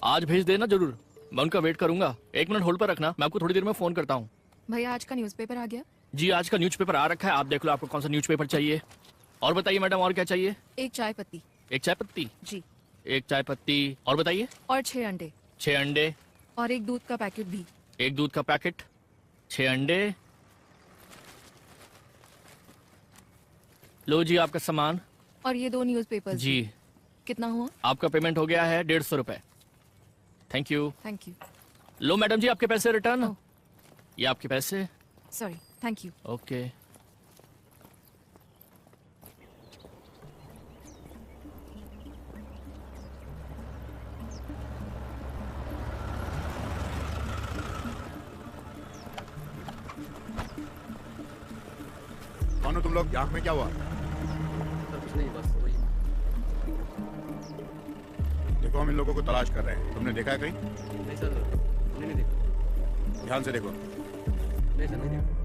आज भेज देना जरूर, मैं उनका वेट करूंगा। 1 मिनट होल्ड पर रखना, मैं आपको थोड़ी देर में फोन करता हूँ। भैया आज का न्यूज़पेपर आ गया? जी आज का न्यूज़पेपर आ रखा है, आप देख लो आपको कौन सा न्यूज़पेपर चाहिए। और बताइए मैडम, और क्या चाहिए? एक चाय पत्ती। एक चाय पत्ती? जी। एक चाय पत्ती, और बताइए? और 6 अंडे। 6 अंडे। और एक दूध का पैकेट भी। एक दूध का पैकेट, 6 अंडे। लो जी आपका सामान। और ये 2 न्यूज़पेपर जी। कितना हुआ? आपका पेमेंट हो गया है 150 रुपए। Thank you. Thank you. लो मैडम जी आपके पैसे रिटर्न। ये आपके पैसे। Sorry, thank you. ओके। कौन हो तुम लोग? आँख में क्या हुआ? सर कुछ नहीं, बस वही। को हम इन लोगों को तलाश कर रहे हैं। तुमने देखा है कहीं? नहीं सर, हमने नहीं देखा। ध्यान से देखो। नहीं सर, नहीं देखा।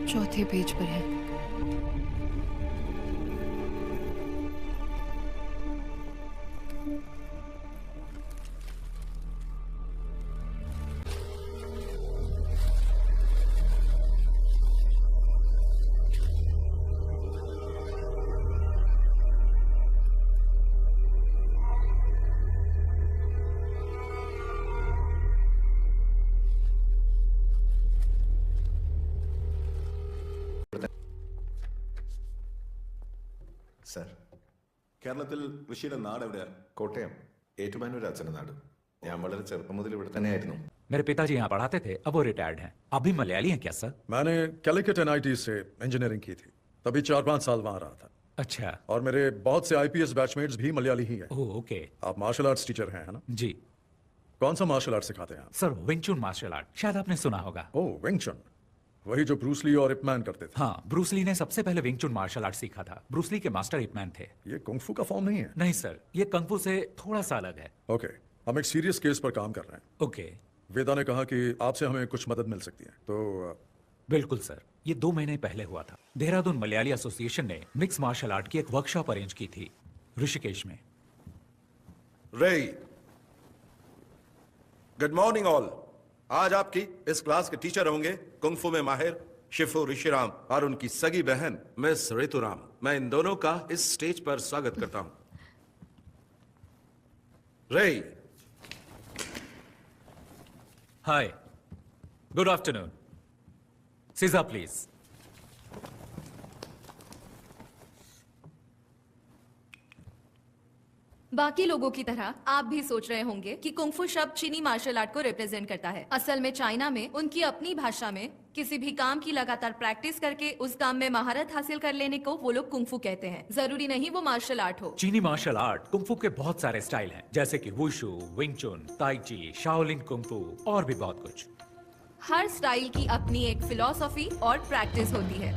चौथे पेज पर है। സർ, കേരളത്തിൽ ഋഷിയുടെ നാട് എവിടെയാണ്? കോട്ടയം ഏറ്റുമാനൂർ അച്ഛൻ്റെ നാട്. ഞാൻ വളരെ ചെറുപ്പം മുതൽ ഇവിടെ തന്നെയായിരുന്നു. मेरे पिताजी यहाँ पढ़ाते थे, अब वो रिटायर्ड हैं। आप भी मलयाली हैं क्या सर? मैंने कैलिकट NIT से इंजीनियरिंग की थी, तभी 4-5 साल वहाँ रहा था। अच्छा। और मेरे बहुत से IPS बैचमेट्स भी मलयाली ही हैं। ओह, ओके। आप मार्शल आर्ट्स टीचर हैं, है ना? जी। कौन सा मार्शल आर्ट सिखाते हैं आप? सर, विंग चुन मार्शल आर्ट, शायद आपने सुना होगा। ओह, विंग चुन, वही जो ब्रूस ली और इपमैन करते थे। हाँ, ब्रूस ली ने सबसे पहले विंग चुन मार्शल आर्ट सीखा था। ब्रूस ली के मास्टर इपमैन थे। ये कुंग फू का फॉर्म नहीं है? नहीं सर, ये कंग फू से थोड़ा सा अलग है। ओके, हम एक सीरियस केस पर काम कर रहे हैं। ओके। वेदा ने कहा कि आपसे हमें कुछ मदद मिल सकती है, तो बिल्कुल सर, ये 2 महीने पहले हुआ था। देहरादून मलयाली एसोसिएशन ने मिक्स मार्शल आर्ट की एक वर्कशॉप अरेंज की थी ऋषिकेश में। रे, गुड मॉर्निंग ऑल। आज आपकी इस क्लास के टीचर होंगे कुंग फू में माहिर शिफू ऋषिराम और उनकी सगी बहन मिस ऋतुराम। मैं इन दोनों का इस स्टेज पर स्वागत करता हूं। रे, हाय, गुड आफ्टरनून। सीजा प्लीज। बाकी लोगों की तरह आप भी सोच रहे होंगे कि कुंगफू शब्द चीनी मार्शल आर्ट को रिप्रेजेंट करता है। असल में चाइना में उनकी अपनी भाषा में किसी भी काम की लगातार प्रैक्टिस करके उस काम में महारत हासिल कर लेने को वो लोग कुंगफू कहते हैं। जरूरी नहीं वो मार्शल आर्ट हो। चीनी मार्शल आर्ट कुंग फू के बहुत सारे स्टाइल हैं, जैसे कि वुशु, विंग चुन, ताई ची, शाओलिन कुंग फू और भी बहुत कुछ। हर स्टाइल की अपनी एक फिलॉसफी और प्रैक्टिस होती है।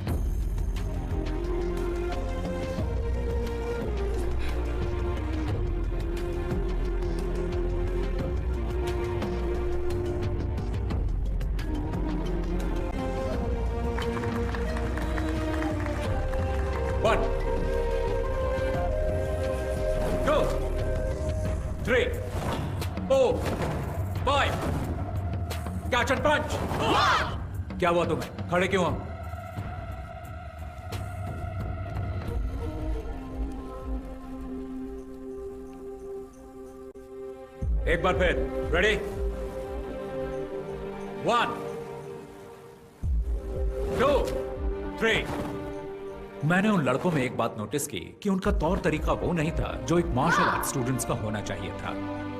One, 2, 3, 4, 5. Catch and punch. क्या हुआ तुम्हें? खड़े क्यों हम? एक बार फिर, रेडी? 1, 2, 3. मैंने उन लड़कों में एक बात नोटिस की कि उनका तौर तरीका वो नहीं था जो एक मार्शल आर्ट स्टूडेंट्स का होना चाहिए था।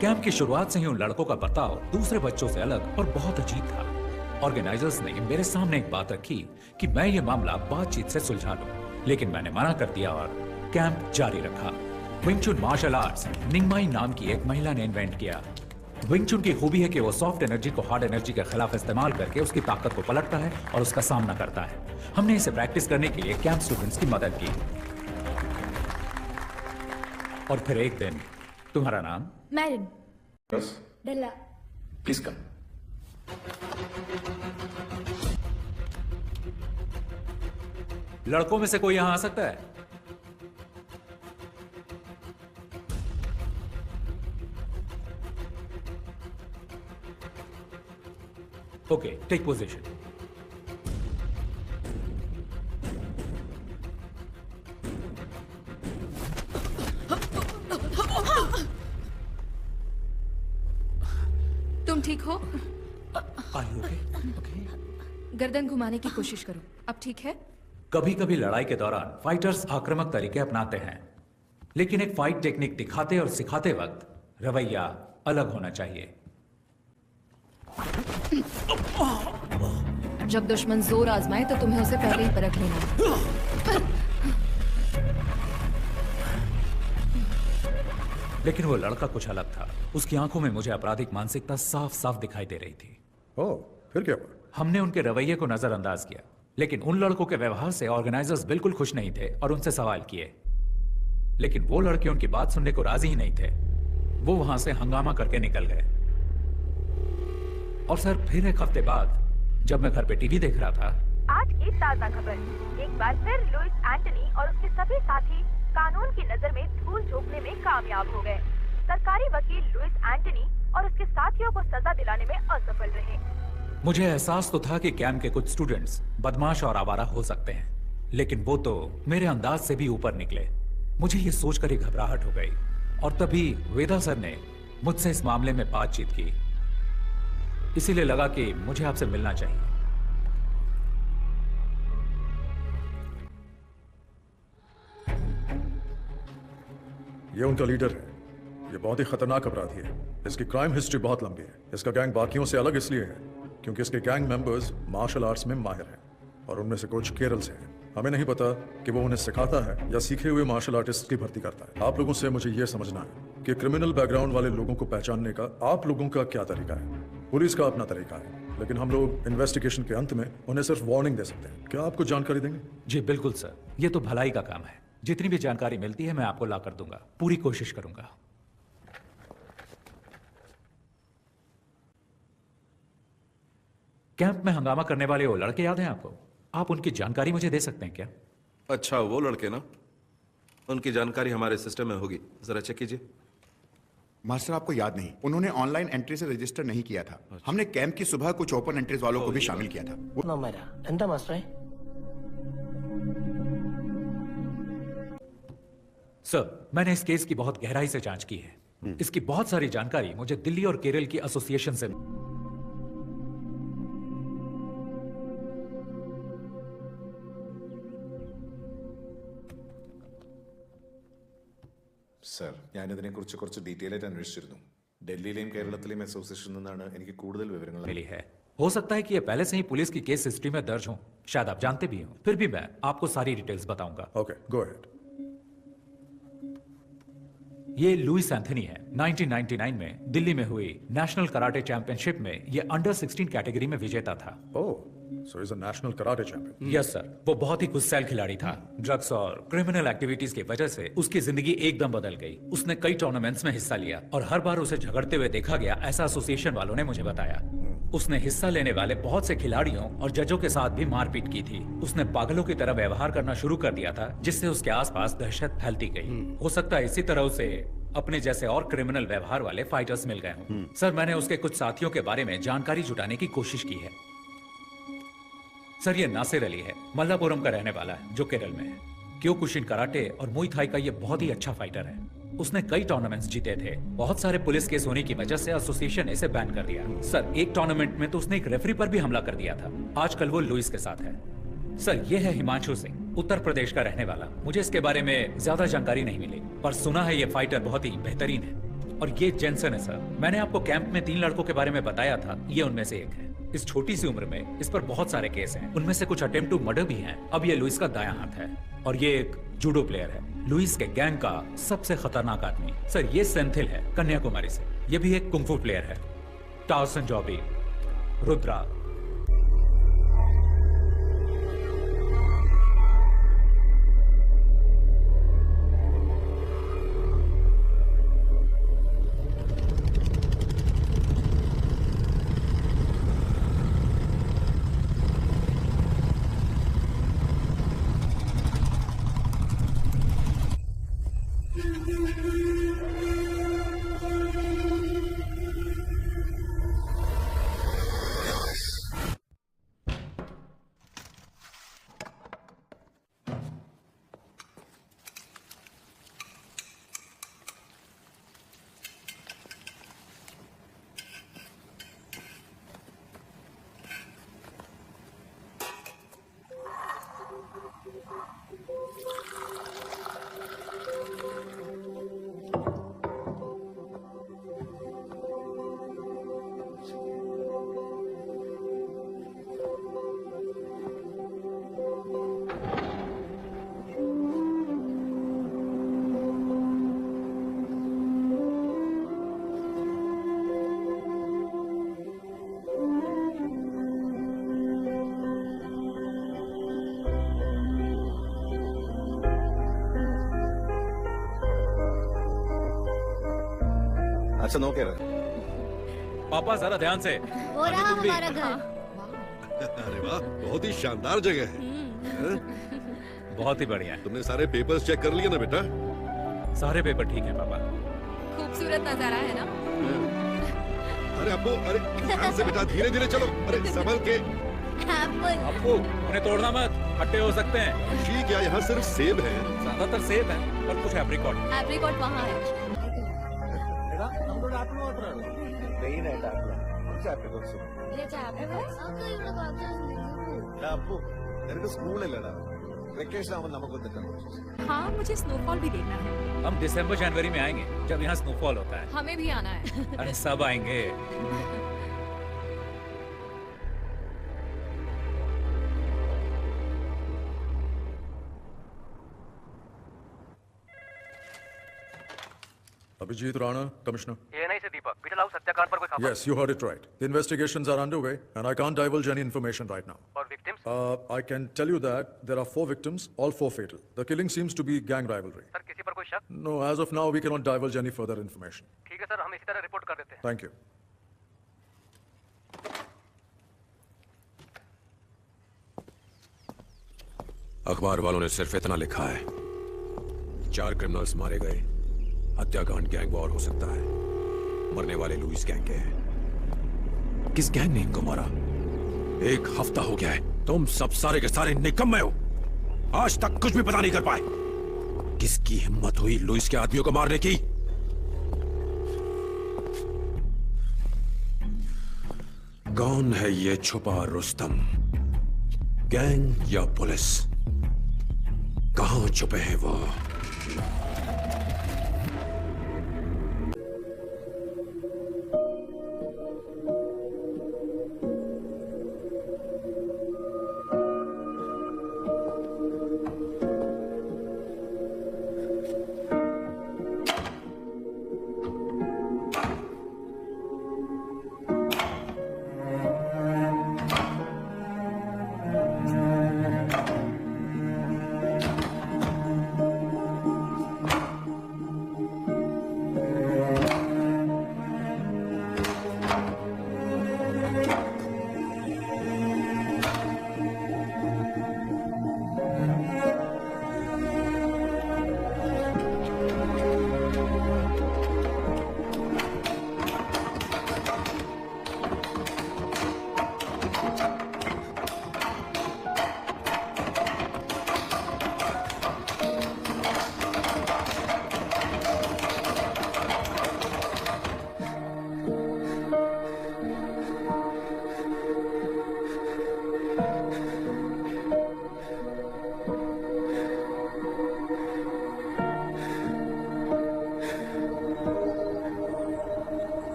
कैंप की शुरुआत से ही उन लड़कों का बर्ताव दूसरे बच्चों से अलग और बहुत अजीब था। ऑर्गेनाइजर्स ने मेरे सामने एक बात रखी कि मैं ये मामला बातचीत से सुलझा लूं, लेकिन मैंने मना कर दिया और कैंप जारी रखा। विंग चुन मार्शल आर्ट्स निंगमाई नाम की एक महिला ने इन्वेंट किया। विंग चुन की खूबी है कि वो सॉफ्ट एनर्जी को हार्ड एनर्जी के खिलाफ इस्तेमाल करके उसकी ताकत को पलटता है और उसका सामना करता है। हमने इसे प्रैक्टिस करने के लिए कैंप स्टूडेंट्स की मदद की। और फिर एक दिन, तुम्हारा नाम? Merin. Yes. Della. Please come. लड़कों में से कोई यहां आ सकता है? Okay, take position. तुम ठीक हो? Are you okay? गर्दन घुमाने की कोशिश करो। अब ठीक है? कभी कभी लड़ाई के दौरान फाइटर्स आक्रामक तरीके अपनाते हैं, लेकिन एक फाइट टेक्निक दिखाते और सिखाते वक्त रवैया अलग होना चाहिए। जब दुश्मन जोर आजमाए तो तुम्हें उसे पहले ही परख लेना है। लेकिन वो लड़का कुछ अलग था। उसकी आंखों में मुझे आपराधिक मानसिकता साफ साफ दिखाई दे रही थी। ओह, फिर क्या हुआ? हमने उनके रवैये को नजरअंदाज किया, लेकिन उन लड़कों के व्यवहार से ऑर्गेनाइजर्स बिल्कुल खुश नहीं थे और उनसे सवाल किए, लेकिन वो लड़के उनकी बात सुनने को राजी ही नहीं थे। वो वहां से हंगामा करके निकल गए। और सर, फिर एक हफ्ते बाद जब मैं घर पे टीवी देख रहा था, आज की ताज़ा खबर, एक बार फिर लुइस एंटनी और उसके सभी साथी कानून की नजर में धूल झोंकने में कामयाब हो गए। सरकारी वकील लुइस एंटनी और उसके साथियों को सजा दिलाने में असफल रहे। मुझे एहसास तो था कि कैंप के कुछ स्टूडेंट्स बदमाश और आवारा हो सकते हैं, लेकिन वो तो मेरे अंदाज से भी ऊपर निकले। मुझे ये सोचकर ही घबराहट हो गई और तभी वेदा सर ने मुझसे इस मामले में बातचीत की। इसीलिए लगा कि मुझे आपसे मिलना चाहिए। ये उनका लीडर है। ये बहुत ही खतरनाक अपराधी है। इसकी क्राइम हिस्ट्री बहुत लंबी है। इसका गैंग बाकियों से अलग इसलिए है क्योंकि इसके गैंग मेंबर्स मार्शल आर्ट्स में माहिर हैं और उनमें से कुछ केरल से हैं। हमें नहीं पता कि वो उन्हें सिखाता है या सीखे हुए मार्शल आर्टिस्ट की भर्ती करता है। आप लोगों से मुझे यह समझना है कि क्रिमिनल बैकग्राउंड वाले लोगों को पहचानने का आप लोगों का क्या तरीका है। पुलिस का अपना तरीका है, लेकिन हम लोग इन्वेस्टिगेशन के अंत में उन्हें सिर्फ वार्निंग दे सकते हैं। क्या आप कुछ जानकारी देंगे? जी बिल्कुल सर, ये तो भलाई का काम है। जितनी भी जानकारी मिलती है मैं आपको ला कर दूंगा। पूरी कोशिश करूंगा। कैंप में हंगामा करने वाले वो लड़के याद हैं आपको? आप उनकी जानकारी मुझे दे सकते हैं क्या? अच्छा, वो लड़के ना, उनकी जानकारी हमारे सिस्टम में होगी, जरा चेक कीजिए। मास्टर, आपको याद नहीं, उन्होंने ऑनलाइन एंट्री से रजिस्टर नहीं किया था। हमने कैंप की सुबह कुछ ओपन एंट्रीज वालों को भी शामिल किया था। ఎంత మాస్టర్? सर, मैंने इस केस की बहुत गहराई से जांच की है। इसकी बहुत सारी जानकारी मुझे दिल्ली और केरल की एसोसिएशन से। സർ, ഞാനിതിനെക്കുറിച്ച് കുറച്ച് ഡീറ്റെയിൽ ആയിട്ട് അന്വേഷിച്ചിരുന്നു. ഡൽഹിയിലെയും കേരളത്തിലെയും അസോസിയേഷനിൽ നിന്നാണ് എനിക്ക് കൂടുതൽ വിവരങ്ങൾ मिली है। हो सकता है कि ये पहले से ही पुलिस की केस हिस्ट्री में दर्ज हो, शायद आप जानते भी हो। फिर भी मैं आपको सारी डिटेल्स बताऊंगा। Okay, go ahead. ये लुइस एंथनी है। 1999 में दिल्ली में हुई नेशनल कराटे चैंपियनशिप में ये अंडर 16 कैटेगरी में विजेता था। Oh, so is a national karate champion. Yes sir, वो बहुत ही गुस्सैल खिलाड़ी था। ड्रग्स और क्रिमिनल एक्टिविटीज की वजह से उसकी जिंदगी एकदम बदल गई। उसने कई टूर्नामेंट्स में हिस्सा लिया और हर बार उसे झगड़ते हुए देखा गया, ऐसा एसोसिएशन वालों ने मुझे बताया। उसने हिस्सा लेने वाले बहुत से खिलाड़ियों और जजों के साथ भी मारपीट की थी। उसने पागलों की तरह व्यवहार करना शुरू कर दिया था, जिससे उसके आसपास दहशत फैलती गई। हो सकता है इसी तरह उसे अपने जैसे और क्रिमिनल व्यवहार वाले फाइटर्स मिल गए हों। सर, मैंने उसके कुछ साथियों के बारे में जानकारी जुटाने की कोशिश की है। सर, ये नासिर अली है, मल्लापुरम का रहने वाला है, जो केरल में है। क्योकुशिन कराटे और मुई थाई का ये बहुत ही अच्छा फाइटर है। उसने कई टूर्नामेंट्स जीते थे। बहुत सारे पुलिस केस होने की वजह से एसोसिएशन इसे बैन कर दिया। सर, एक टूर्नामेंट में तो उसने एक रेफरी पर भी हमला कर दिया था। आजकल वो लुइस के साथ है। सर, ये है हिमांशु सिंह, उत्तर प्रदेश का रहने वाला। मुझे इसके बारे में ज्यादा जानकारी नहीं मिली, पर सुना है ये फाइटर बहुत ही बेहतरीन है। और ये जेंसन है सर। मैंने आपको कैंप में 3 लड़कों के बारे में बताया था, ये उनमें से एक है। इस छोटी सी उम्र में इस पर बहुत सारे केस हैं। उनमें से कुछ अटेम्प्ट टू मर्डर भी हैं। अब ये लुइस का दायां हाथ है और ये एक जूडो प्लेयर है। लुइस के गैंग का सबसे खतरनाक आदमी। सर, ये सेंथिल है, कन्याकुमारी से। ये भी एक कुंफू प्लेयर है। टाउसन जॉबी, रुद्रा। अच्छा നോക്കേ पापा जरा ध्यान से। वो रहा तुम भी। हमारा घर। अरे वाह, बहुत ही शानदार जगह है। हैं? बहुत ही बढ़िया। तुमने सारे पेपर्स चेक कर लिए ना बेटा? सारे पेपर ठीक है पापा। खूबसूरत नजारा है ना? अरे अप्पू, अरे ध्यान से बेटा, धीरे धीरे चलो। अरे संभल के। अप्पू, उन्हें तोड़ना मत, खट्टे हो सकते हैं। शी क्या यहाँ सिर्फ सेब है? ज्यादातर सेब है, पर कुछ एप्रिकॉट। एप्रिकॉट वहाँ है। എടാ നമ്മളോട് ആപ്പിൾ മാത്രമാണ് മെയിൻ ആയിട്ട് ആപ്പിൾ കുറച്ച് ആപ്പിൾസ് എടാ അപ്പു നിനക്ക് സ്കൂളില്ലടാ വെക്കേഷൻ ആവുമ്പോൾ നമുക്കൊന്ന് കാണാം हाँ मुझे स्नोफॉल भी देखना है। हम दिसंबर जनवरी में आएंगे जब यहाँ स्नोफॉल होता है। हमें भी आना है। अरे सब आएंगे। Abhijit Rana, Commissioner. ANI से दीपक, बीटल हाउस हत्याकांड पर कोई खबर? Yes, you heard it right. The investigations are underway, and I can't divulge any information right now. और victims? I can tell you that there are 4 victims, all 4 fatal. The killing seems to be gang rivalry. Sir किसी पर कोई शक? No, as of now, we cannot divulge any further information. ठीक है sir, हम इसी तरह रिपोर्ट कर देते हैं। Thank you. अखबार वालों ने सिर्फ इतना लिखा है, 4 क्रिमिनल्स मारे गए, हत्याकांड गैंग वॉर हो सकता है, मरने वाले लुइस गैंग के हैं। किस गैंग ने इनको मारा? 1 हफ्ता हो गया है, तुम सब सारे के सारे निकम्मे हो, आज तक कुछ भी पता नहीं कर पाए। किसकी हिम्मत हुई लुइस के आदमियों को मारने की? कौन है ये छुपा रुस्तम? गैंग या पुलिस? कहां छुपे हैं वो?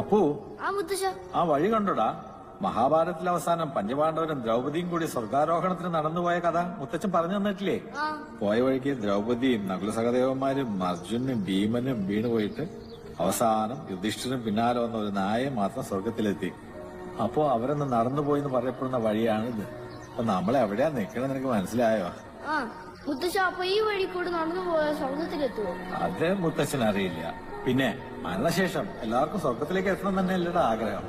അപ്പു ആ മുത്തശ്ശ ആ വഴി കണ്ടോടാ? മഹാഭാരതത്തിലെ അവസാനം പഞ്ചപാണ്ഡവരും ദ്രൗപദിയും കൂടി സ്വർഗാരോഹണത്തിന് നടന്നുപോയ കഥ മുത്തച്ഛൻ പറഞ്ഞു തന്നിട്ടില്ലേ? ആ പോയ വഴിക്ക് ദ്രൗപദിയും നകുല സഹദേവന്മാരും അർജുനും ഭീമനും വീണുപോയിട്ട് അവസാനം യുധിഷ്ഠിരും പിന്നാലെ വന്ന ഒരു നായെ മാത്രം സ്വർഗത്തിലെത്തി. അപ്പോ അവരൊന്ന് നടന്നുപോയിന്ന് പറയപ്പെടുന്ന വഴിയാണിത്. അപ്പൊ നമ്മളെ എവിടെയാ നിക്കണ നിനക്ക് മനസ്സിലായോ? ആ മുത്തശ്ശ അപ്പൊ ഈ വഴി കൂടെ നടന്നു പോയ സ്വർഗത്തിലെത്തുവോ? അത് മുത്തച്ഛൻ അറിയില്ല. പിന്നെ മരണശേഷം എല്ലാവർക്കും സ്വർഗത്തിലേക്ക് എത്തണം തന്നെ അല്ലയുടെ ആഗ്രഹം.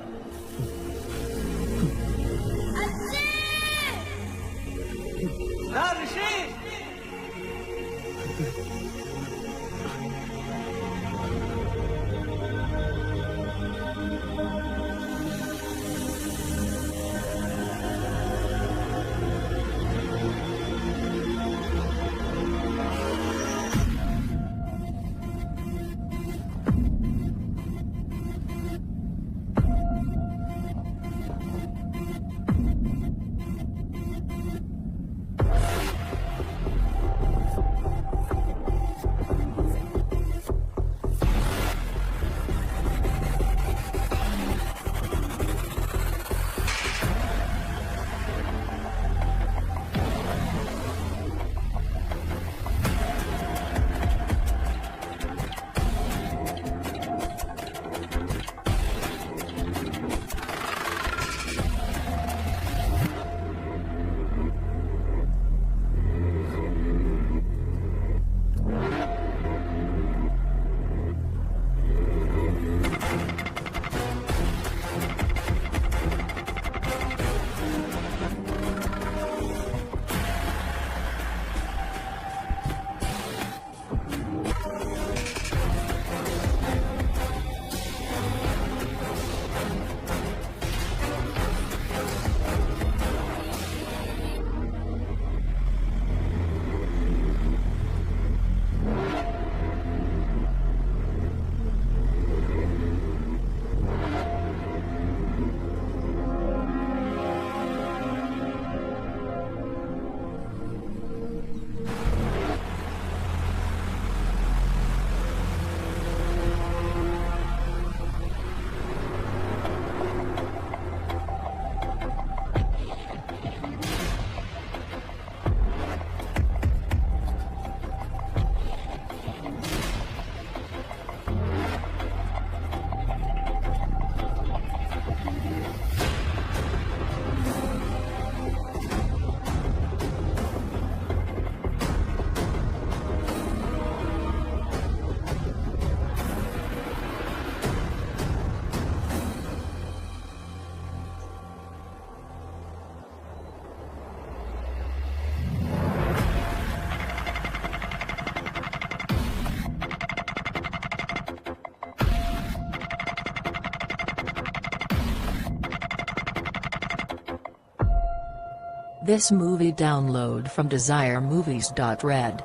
this movie download from desiremovies.red.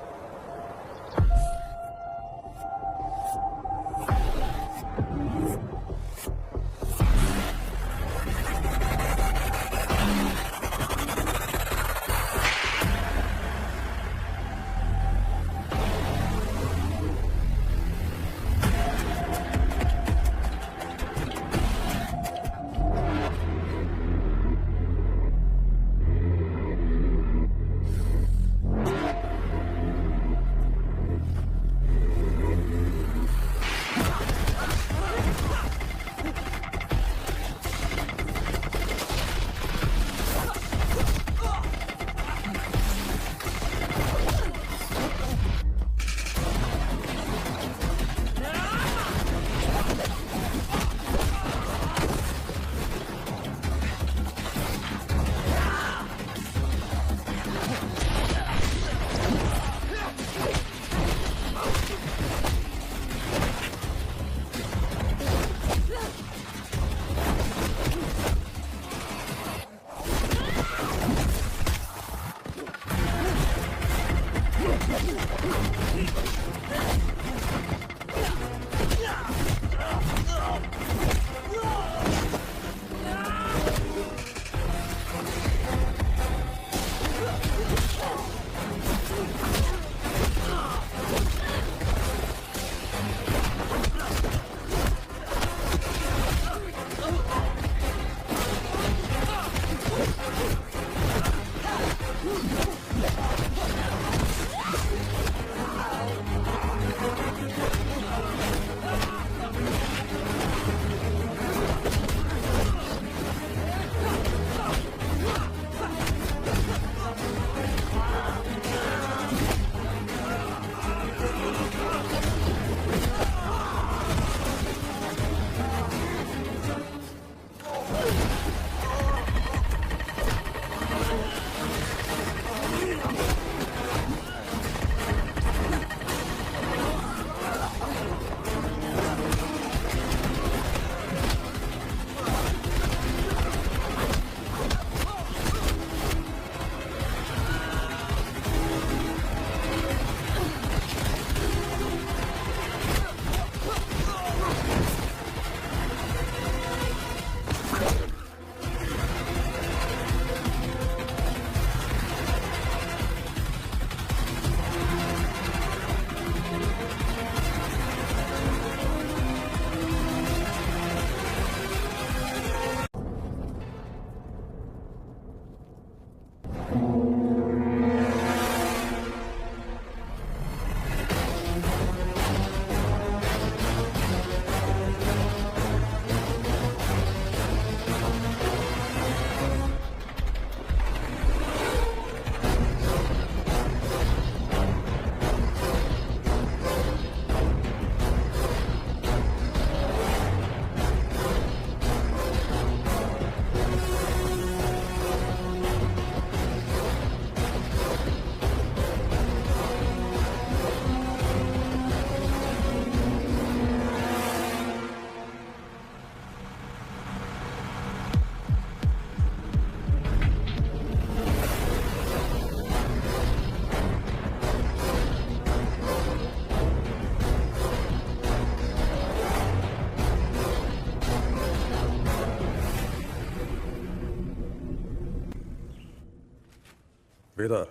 Vedar,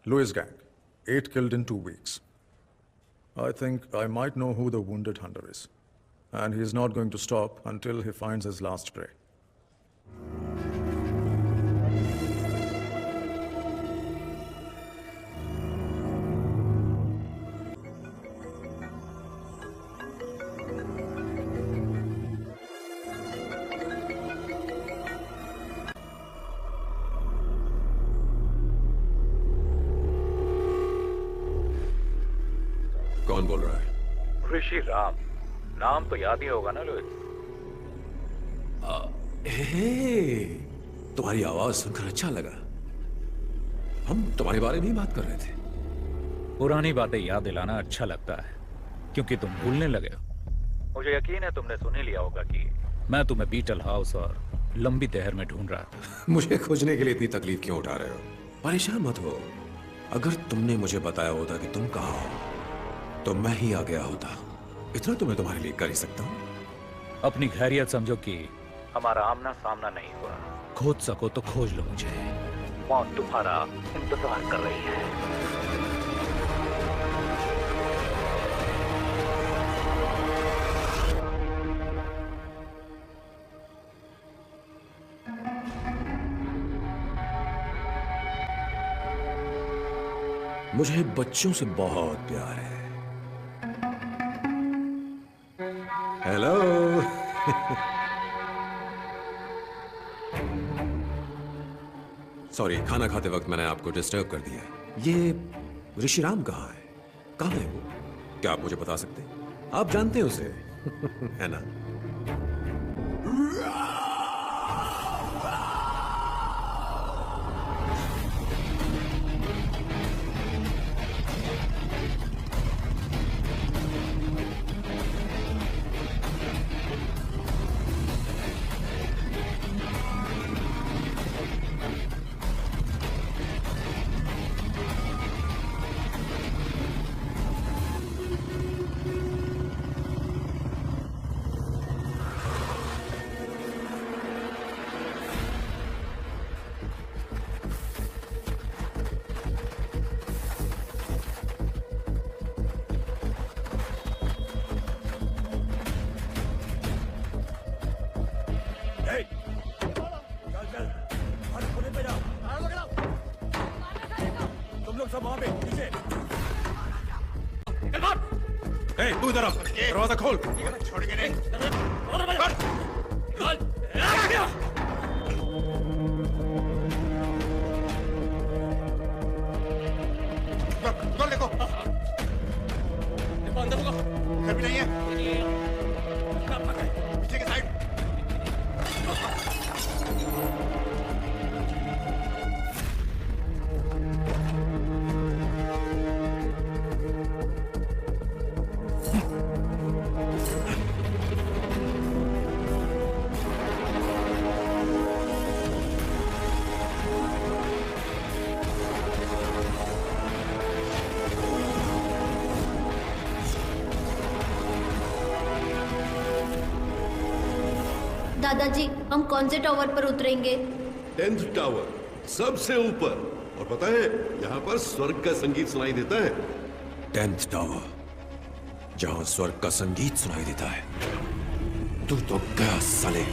Lewis gang, 8 killed in 2 weeks. I think I might know who the wounded hunter is. And he is not going to stop until he finds his last prey. कौन बोल रहा है? ऋषि राम। नाम तो याद ही होगा ना Louis? तुम्हारी आवाज सुनकर अच्छा लगा। हम तुम्हारे बारे में ही बात कर रहे थे। पुरानी बातें याद दिलाना अच्छा लगता है, क्योंकि तुम भूलने लगे हो। मुझे यकीन है तुमने सुन ही लिया होगा कि मैं तुम्हें बीटल हाउस और लंबी देर में ढूंढ रहा था। मुझे खोजने के लिए इतनी तकलीफ क्यों उठा रहे हो? परेशान मत हो। अगर तुमने मुझे बताया होता कि तुम कहाँ हो तो मैं ही आ गया होता। इतना तो मैं तुम्हारे लिए कर ही सकता हूँ। अपनी खैरियत समझो कि हमारा आमना सामना नहीं हुआ। खोज सको तो खोज लो मुझे। मौत तुम्हारा इंतजार कर रही है। मुझे बच्चों से बहुत प्यार है। हेलो। सॉरी, खाना खाते वक्त मैंने आपको डिस्टर्ब कर दिया। ये ऋषिराम कहाँ है? कहाँ है वो? क्या आप मुझे बता सकते हैं? आप जानते हैं उसे है ना? तू इधर आ, दरवाजा खोल। छोड़ के नहीं। देखो अंदर होगा। घर भी नहीं है। पीछे के साइड। दादाजी, हम कौन से टावर पर उतरेंगे? 10th टावर, सबसे ऊपर। और पता है, यहाँ पर स्वर्ग का संगीत सुनाई देता है। 10th टावर, जहां स्वर्ग का संगीत सुनाई देता है। तू तो गया साले।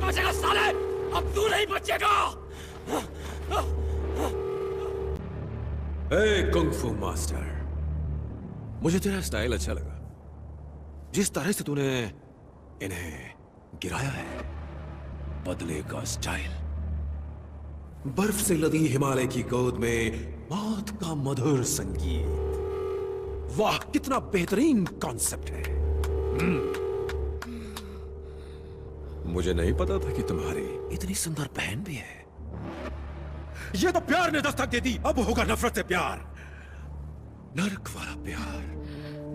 नहीं बचेगा साले, अब तू नहीं बचेगा। ए कुंग-फू मास्टर, मुझे तेरा स्टाइल अच्छा लगा। जिस तरह से तूने इन्हें गिराया है, बदले का स्टाइल। बर्फ से लदी हिमालय की गोद में मौत का मधुर संगीत। वाह, कितना बेहतरीन कॉन्सेप्ट है। मुझे नहीं पता था कि तुम्हारी इतनी सुंदर बहन भी है। ये तो प्यार ने दस्तक दे दी, अब होगा नफरत से प्यार। नरक वाला प्यार।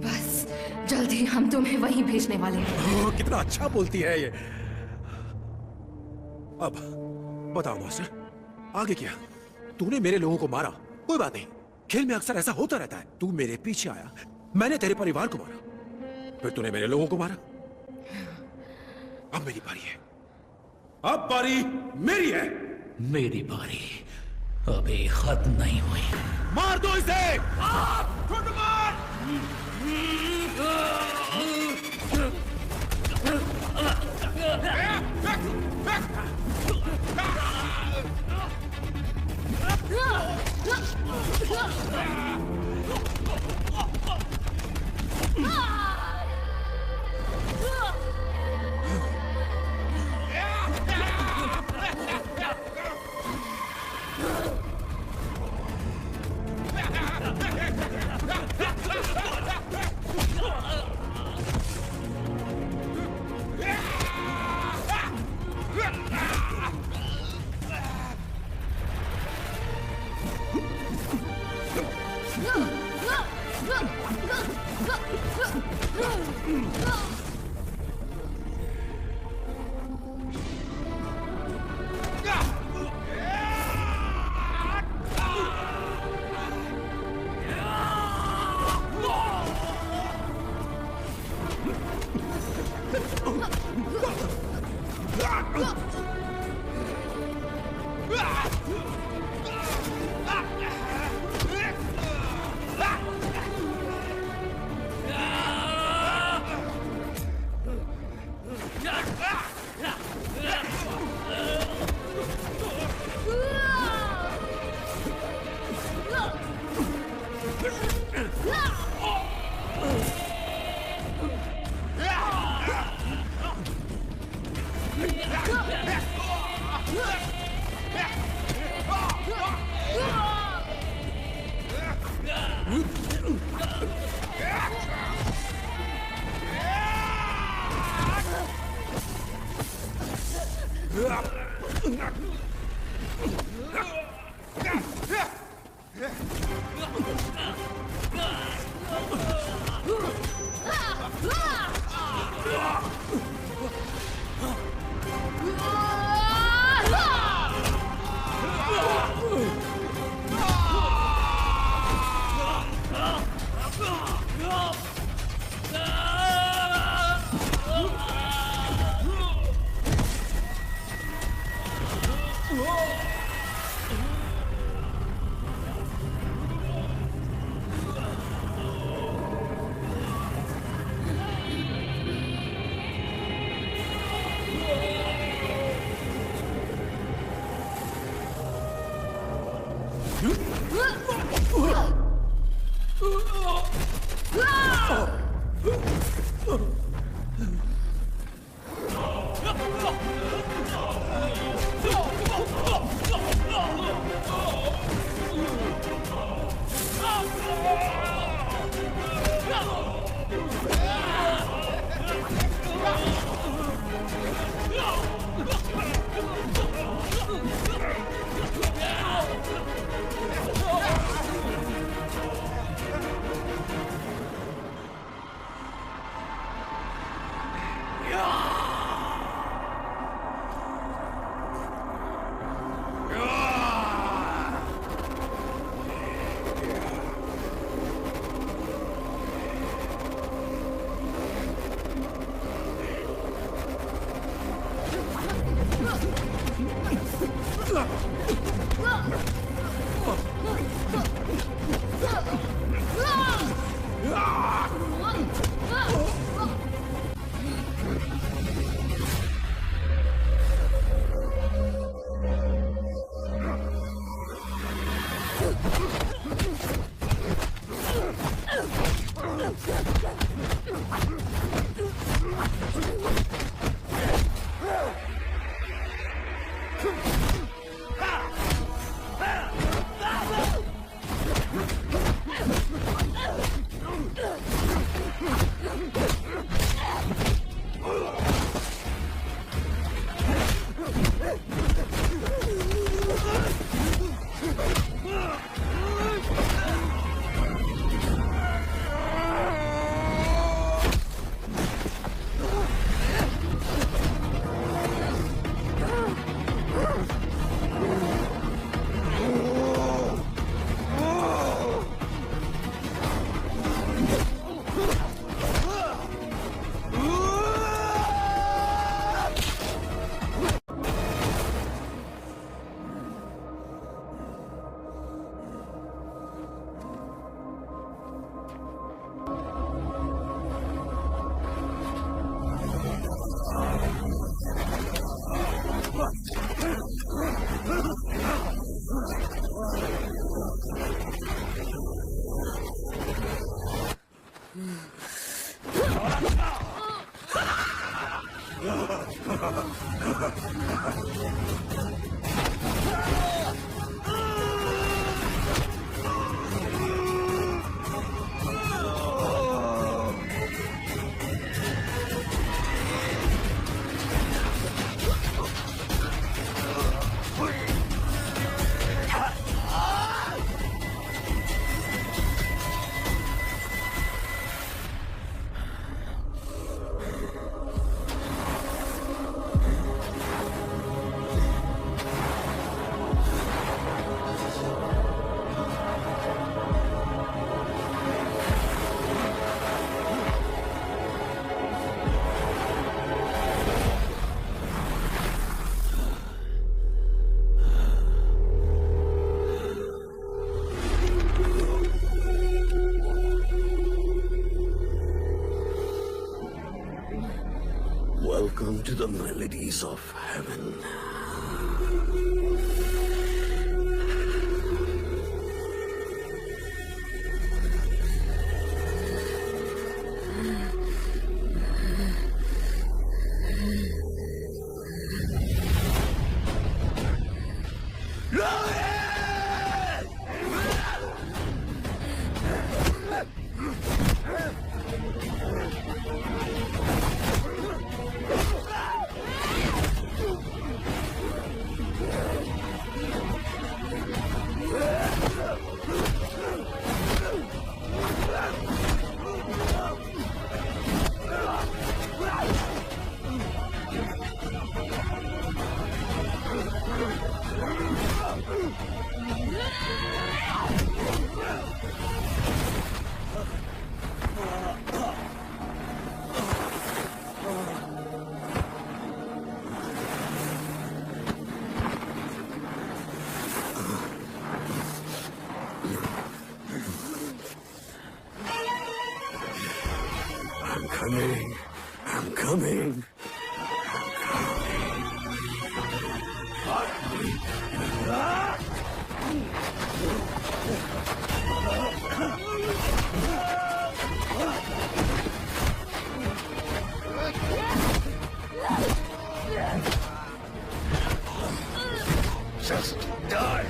बस जल्दी हम तुम्हें वहीं भेजने वाले हैं। कितना अच्छा बोलती है ये। अब बताओ मास्टर, आगे क्या? तूने मेरे लोगों को मारा, कोई बात नहीं, खेल में अक्सर ऐसा होता रहता है। तू मेरे पीछे आया, मैंने तेरे परिवार को मारा, फिर तूने मेरे लोगों को मारा। अब मेरी बारी है। अब बारी मेरी है। मेरी बारी अभी खत्म नहीं हुई। मार दो इसे। to the melodies of heaven. I'm coming. I'm coming. Just die.